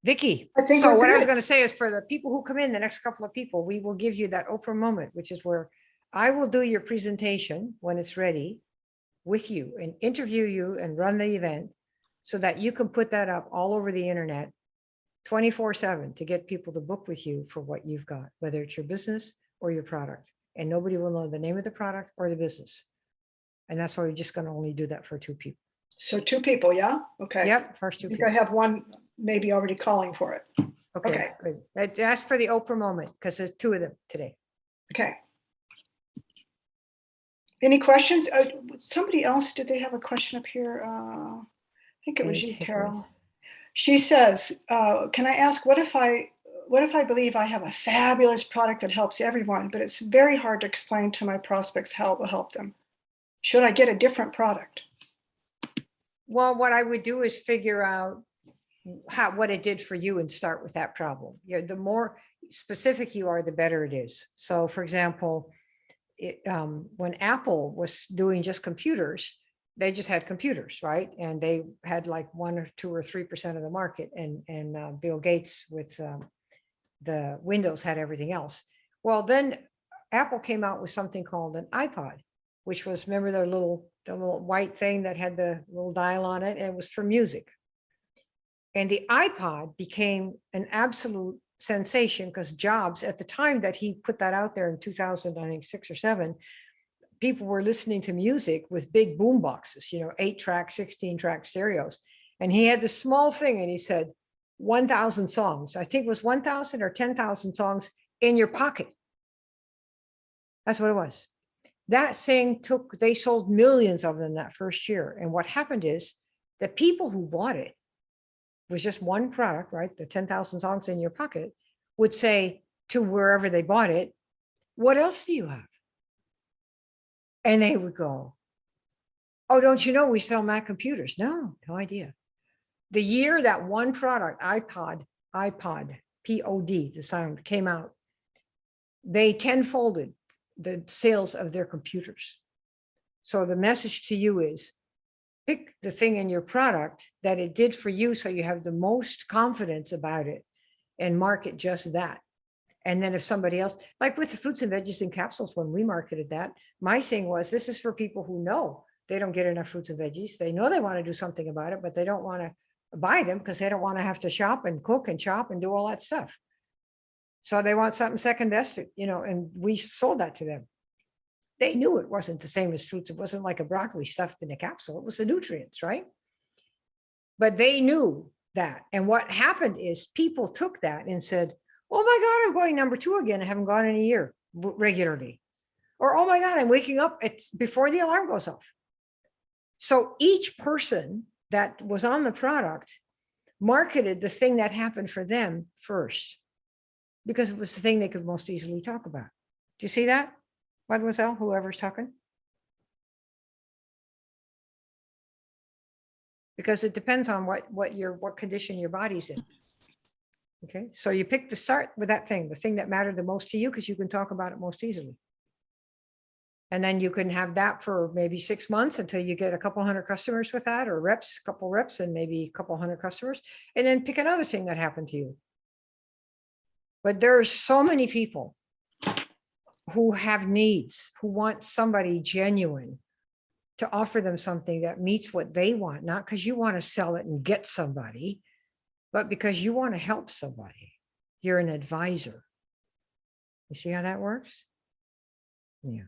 Vicki, I think so we're what I was good. going to say is for the people who come in, the next couple of people, we will give you that Oprah moment, which is where I will do your presentation when it's ready with you and interview you and run the event so that you can put that up all over the internet 24/7 to get people to book with you for what you've got, whether it's your business or your product. And nobody will know the name of the product or the business. And that's why we're just going to only do that for 2 people. So 2 people, yeah? Okay. Yep, first 2 I think people. I have one maybe already calling for it. Okay, good. Ask for the Oprah moment because there's 2 of them today. Okay. Any questions? Somebody else, did they have a question up here? I think it was you, Carol. She says, can I ask, what if I believe I have a fabulous product that helps everyone, but it's very hard to explain to my prospects how it will help them? Should I get a different product? Well, what I would do is figure out what it did for you and start with that problem. The more specific you are, the better it is. So for example, when Apple was doing just computers, they just had computers, right? And they had like 1 or 2 or 3% of the market, and Bill Gates with the Windows had everything else. Well, then Apple came out with something called an iPod, which was, remember the little white thing that had the little dial on it, and it was for music. And the iPod became an absolute sensation because Jobs, at the time that he put that out there in 2006 or 7, people were listening to music with big boom boxes, 8-track, 16-track stereos. And he had this small thing and he said, 1,000 songs. I think it was 1,000 or 10,000 songs in your pocket. That's what it was. That thing they sold millions of them that first year. And what happened is the people who bought it was just one product, right? The 10,000 songs in your pocket would say to wherever they bought it, what else do you have? And they would go, oh, don't you know we sell Mac computers? No idea. The year that one product, iPod, P-O-D, the sound came out, they 10-folded the sales of their computers. So the message to you is pick the thing in your product that it did for you so you have the most confidence about it and market just that. And then if somebody else, like with the fruits and veggies and capsules, when we marketed that, my thing was, this is for people who know they don't get enough fruits and veggies. They know they want to do something about it, but they don't want to buy them because they don't want to have to shop and cook and chop and do all that stuff. So they want something second best, and we sold that to them. They knew it wasn't the same as fruits. It wasn't like a broccoli stuffed in a capsule. It was the nutrients, right? But they knew that. And what happened is people took that and said, oh my God, I'm going number 2 again. I haven't gone in a year regularly. Or, oh my God, I'm waking up. It's before the alarm goes off. So each person that was on the product marketed the thing that happened for them first, because it was the thing they could most easily talk about. Do you see that, Mademoiselle, whoever's talking? Because it depends on what condition your body's in. Okay, so you pick to start with that thing, the thing that mattered the most to you, because you can talk about it most easily. And then you can have that for maybe 6 months until you get a couple hundred customers with that, or a couple reps and maybe a couple hundred customers, and then pick another thing that happened to you. But there are so many people who have needs, who want somebody genuine to offer them something that meets what they want, not because you want to sell it and get somebody, but because you want to help somebody. You're an advisor. You see how that works? Yeah.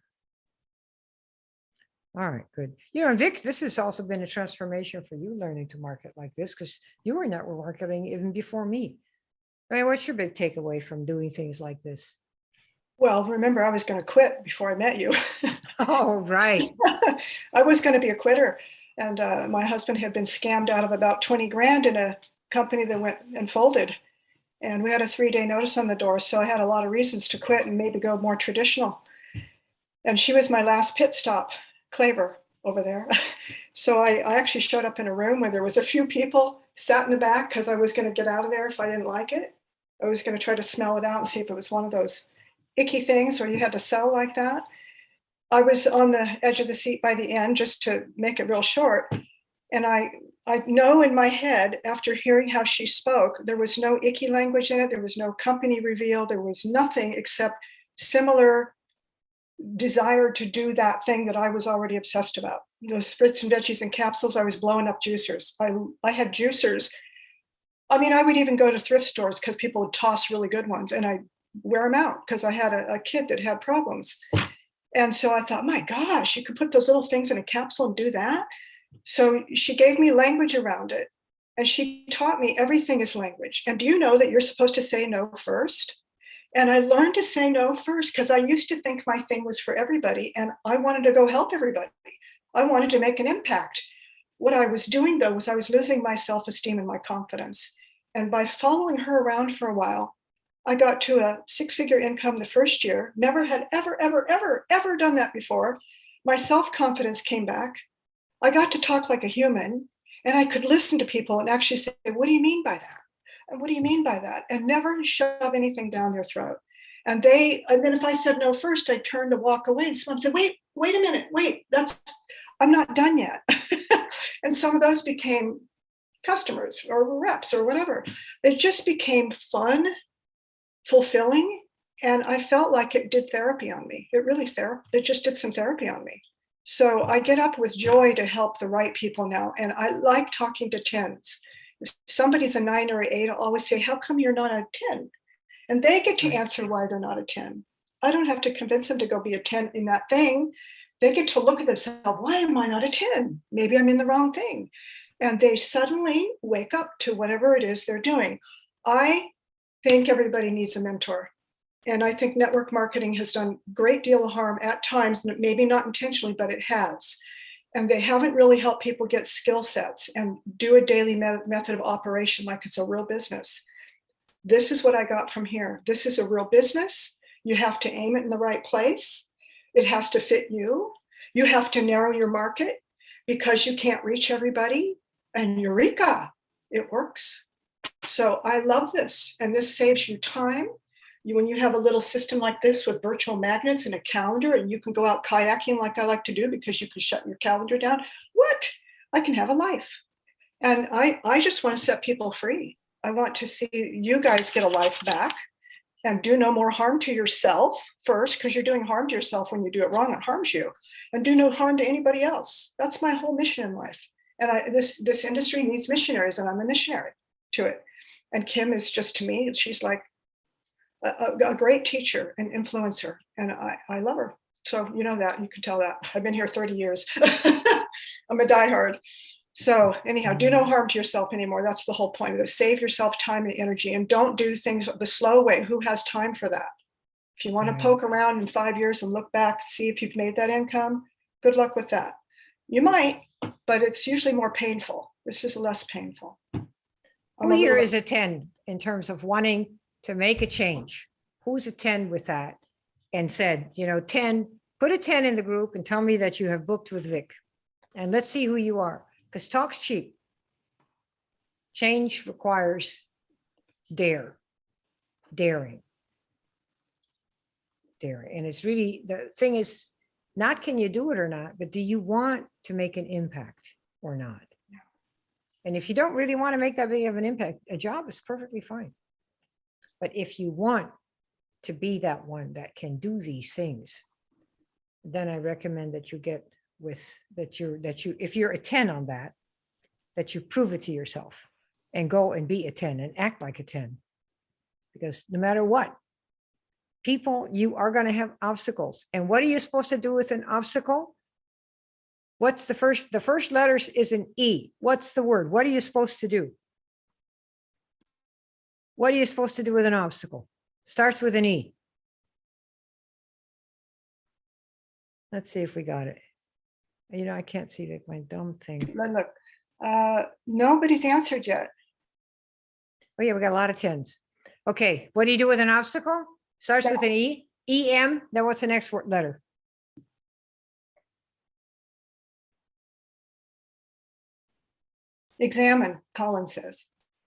All right, good. Vic, this has also been a transformation for you, learning to market like this, because you were network marketing even before me. I mean, what's your big takeaway from doing things like this? Well, remember, I was going to quit before I met you. Oh, right. I was going to be a quitter. And my husband had been scammed out of about 20 grand in a company that went and folded. And we had a 3-day notice on the door. So I had a lot of reasons to quit and maybe go more traditional. And she was my last pit stop, Claver over there. So I actually showed up in a room where there was a few people, sat in the back because I was going to get out of there if I didn't like it. I was going to try to smell it out and see if it was one of those icky things where you had to sell like that. I was on the edge of the seat by the end, just to make it real short. And I know in my head, after hearing how she spoke, there was no icky language in it. There was no company reveal. There was nothing except similar desire to do that thing that I was already obsessed about. Those fruits and veggies and capsules, I was blowing up juicers. I had juicers. I mean, I would even go to thrift stores because people would toss really good ones and I'd wear them out because I had a kid that had problems. And so I thought, my gosh, you could put those little things in a capsule and do that. So she gave me language around it. And she taught me everything is language. And do you know that you're supposed to say no first? And I learned to say no first because I used to think my thing was for everybody. And I wanted to go help everybody. I wanted to make an impact. What I was doing, though, was I was losing my self-esteem and my confidence. And by following her around for a while, I got to a 6-figure income the first year. Never had ever done that before. My self-confidence came back. I got to talk like a human, and I could listen to people and actually say, what do you mean by that? And what do you mean by that? And never shove anything down their throat. And then if I said no first, I'd turn to walk away, and someone said, wait a minute, I'm not done yet. And some of those became customers or reps or whatever. It just became fun, fulfilling, and I felt like it did therapy on me. It just did some therapy on me. So I get up with joy to help the right people now, and I like talking to 10s. If somebody's a 9 or an 8, I'll always say, how come you're not a 10? And they get to answer why they're not a 10. I don't have to convince them to go be a 10 in that thing. They get to look at themselves, why am I not a 10? Maybe I'm in the wrong thing. And they suddenly wake up to whatever it is they're doing. I think everybody needs a mentor. And I think network marketing has done a great deal of harm at times, maybe not intentionally, but it has. And they haven't really helped people get skill sets and do a daily method of operation like it's a real business. This is what I got from here. This is a real business. You have to aim it in the right place. It has to fit you. You have to narrow your market because you can't reach everybody. And eureka, it works. So I love this. And this saves you time. When you have a little system like this with virtual magnets and a calendar, and you can go out kayaking like I like to do because you can shut your calendar down. What? I can have a life. And I just want to set people free. I want to see you guys get a life back and do no more harm to yourself first, because you're doing harm to yourself when you do it wrong. It harms you, and do no harm to anybody else. That's my whole mission in life. And this industry needs missionaries, and I'm a missionary to it. And Kim is just, to me, she's like a great teacher and influencer, and I love her. So you know that, you can tell that. I've been here 30 years. I'm a diehard. So anyhow, do no harm to yourself anymore. That's the whole point of this. Save yourself time and energy, and don't do things the slow way. Who has time for that? If you want to poke around in 5 years and look back, see if you've made that income, good luck with that. You might, but it's usually more painful. This is less painful. Who here is a 10 in terms of wanting to make a change? Who's a 10 with that? And said, 10, put a 10 in the group and tell me that you have booked with Vic. And let's see who you are. Because talk's cheap. Change requires daring. And it's really, the thing is, not can you do it or not, but do you want to make an impact or not? And if you don't really want to make that big of an impact, a job is perfectly fine. But if you want to be that one that can do these things, then I recommend that you get with if you're a 10 on that, that you prove it to yourself and go and be a 10 and act like a 10. Because no matter what, people, you are going to have obstacles. And what are you supposed to do with an obstacle? What's the first letters is an E. What's the word? What are you supposed to do? What are you supposed to do with an obstacle? Starts with an E. Let's see if we got it. I can't see that, my dumb thing. Look, nobody's answered yet. Oh yeah, we got a lot of 10s. Okay, what do you do with an obstacle? Starts with an E. E-M, then what's the next word letter? Examine, Colin says.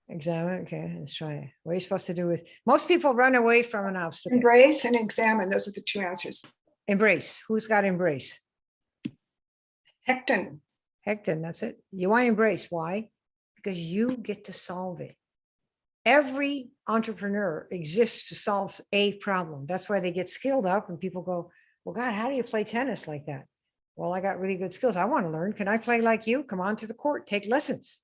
Examine, okay, let's try it. What are you supposed to do with, most people run away from an obstacle. Embrace and examine, those are the two answers. Embrace, who's got embrace? Hecton. Hecton, that's it. You want to embrace, why? Because you get to solve it. Every entrepreneur exists to solve a problem. That's why they get skilled up and people go, well, God, how do you play tennis like that? Well, I got really good skills. I want to learn. Can I play like you? Come on to the court, take lessons.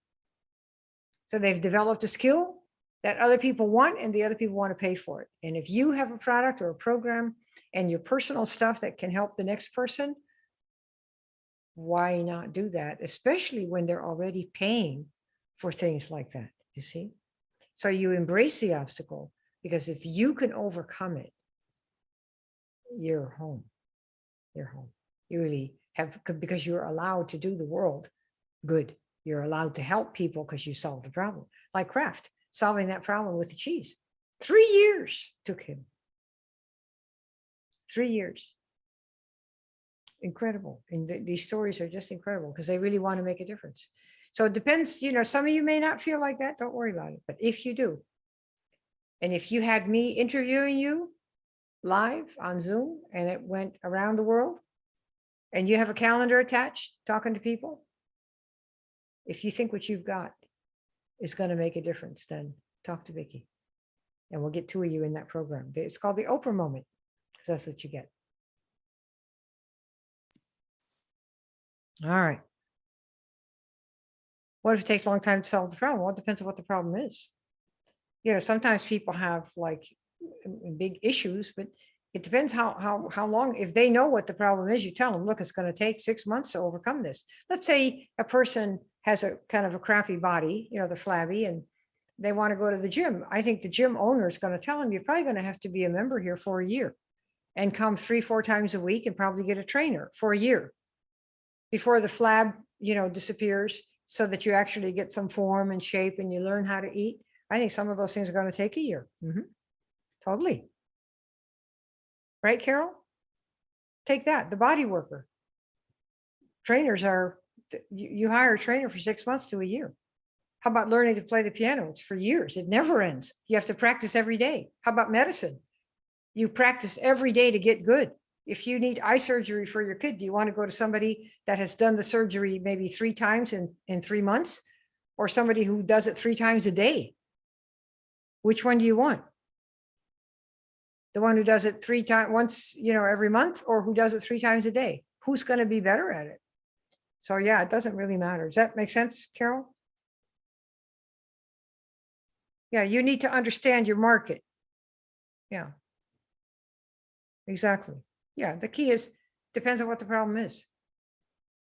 So they've developed a skill that other people want and the other people want to pay for it. And if you have a product or a program and your personal stuff that can help the next person, why not do that? Especially when they're already paying for things like that, you see? So you embrace the obstacle, because if you can overcome it, you're home. You're home. You really have, because you're allowed to do the world good. You're allowed to help people because you solved the problem. Like Kraft, solving that problem with the cheese. 3 years took him. 3 years. Incredible. And these stories are just incredible because they really want to make a difference. So it depends, some of you may not feel like that. Don't worry about it. But if you do, and if you had me interviewing you live on Zoom and it went around the world and you have a calendar attached talking to people, if you think what you've got is going to make a difference, then talk to Vicki and we'll get 2 of you in that program. It's called the Oprah moment, because that's what you get. All right. What if it takes a long time to solve the problem? Well, it depends on what the problem is. Sometimes people have like big issues, but it depends how long. If they know what the problem is, you tell them, look, it's going to take 6 months to overcome this. Let's say a person has a kind of a crappy body, they're flabby and they want to go to the gym. I think the gym owner is going to tell them, you're probably going to have to be a member here for a year and come 3-4 times a week and probably get a trainer for a year before the flab, disappears, so that you actually get some form and shape and you learn how to eat. I think some of those things are going to take a year. Totally. Right, Carol? Take that, the body worker. Trainers are, you hire a trainer for 6 months to a year. How about learning to play the piano? It's for years. It never ends. You have to practice every day. How about medicine? You practice every day to get good. If you need eye surgery for your kid, do you want to go to somebody that has done the surgery maybe 3 times in 3 months, or somebody who does it 3 times a day? Which one do you want? The one who does it once, every month, or who does it 3 times a day? Who's going to be better at it? So yeah, it doesn't really matter. Does that make sense, Carol? Yeah, you need to understand your market. Yeah. Exactly. Yeah, the key is, depends on what the problem is.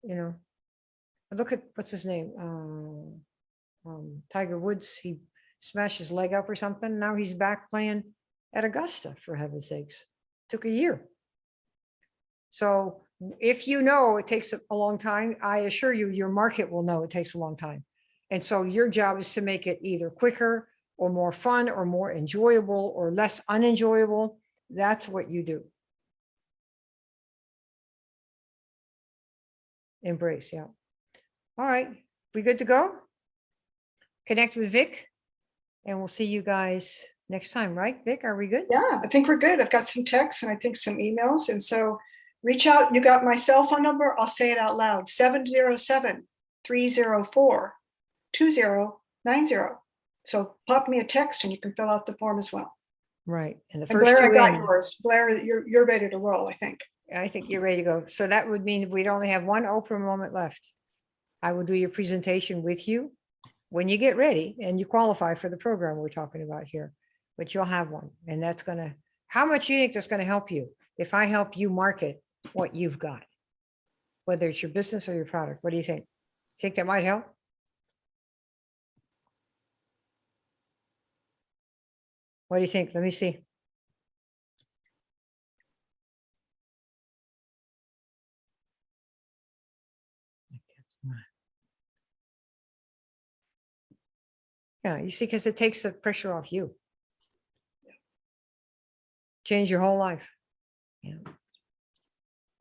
Look at, what's his name? Tiger Woods, he smashed his leg up or something. Now he's back playing at Augusta, for heaven's sakes. Took a year. So if you know it takes a long time, I assure you, your market will know it takes a long time. And so your job is to make it either quicker or more fun or more enjoyable or less unenjoyable. That's what you do. Embrace, yeah. All right, we good to go? Connect with Vic, and we'll see you guys next time, right, Vic? Are we good? Yeah, I think we're good. I've got some texts and I think some emails. And so reach out. You got my cell phone number. I'll say it out loud. 707-304-2090. So pop me a text and you can fill out the form as well. Right. And the And first Blair, I two got in, yours. Blair, you're ready to roll, I think. I think you're ready to go. So that would mean we'd only have one open moment left. I will do your presentation with you when you get ready and you qualify for the program we're talking about here, but you'll have one. And that's how much do you think that's going to help you if I help you market what you've got, whether it's your business or your product? What do you think? Think that might help? What do you think? Let me see. Yeah, you see, because it takes the pressure off you. Change your whole life. Yeah. All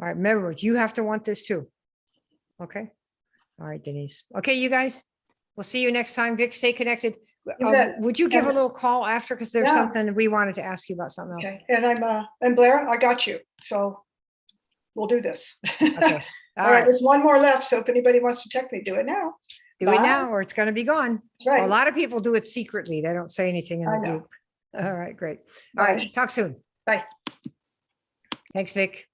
right, remember, you have to want this too. Okay. All right, Denise. Okay, you guys, we'll see you next time. Vic, stay connected. bet. Would you give a little call after? Because there's Yeah. something we wanted to ask you about something else. Okay. And Blair, I got you. So we'll do this. Okay. All right. There's one more left. So if anybody wants to text me, do it now. Do Bye. it now or it's going to be gone. That's right. Well, a lot of people do it secretly. They don't say anything in I the know. group. All right, great. All Bye. right, talk soon. Bye. Thanks, Vic.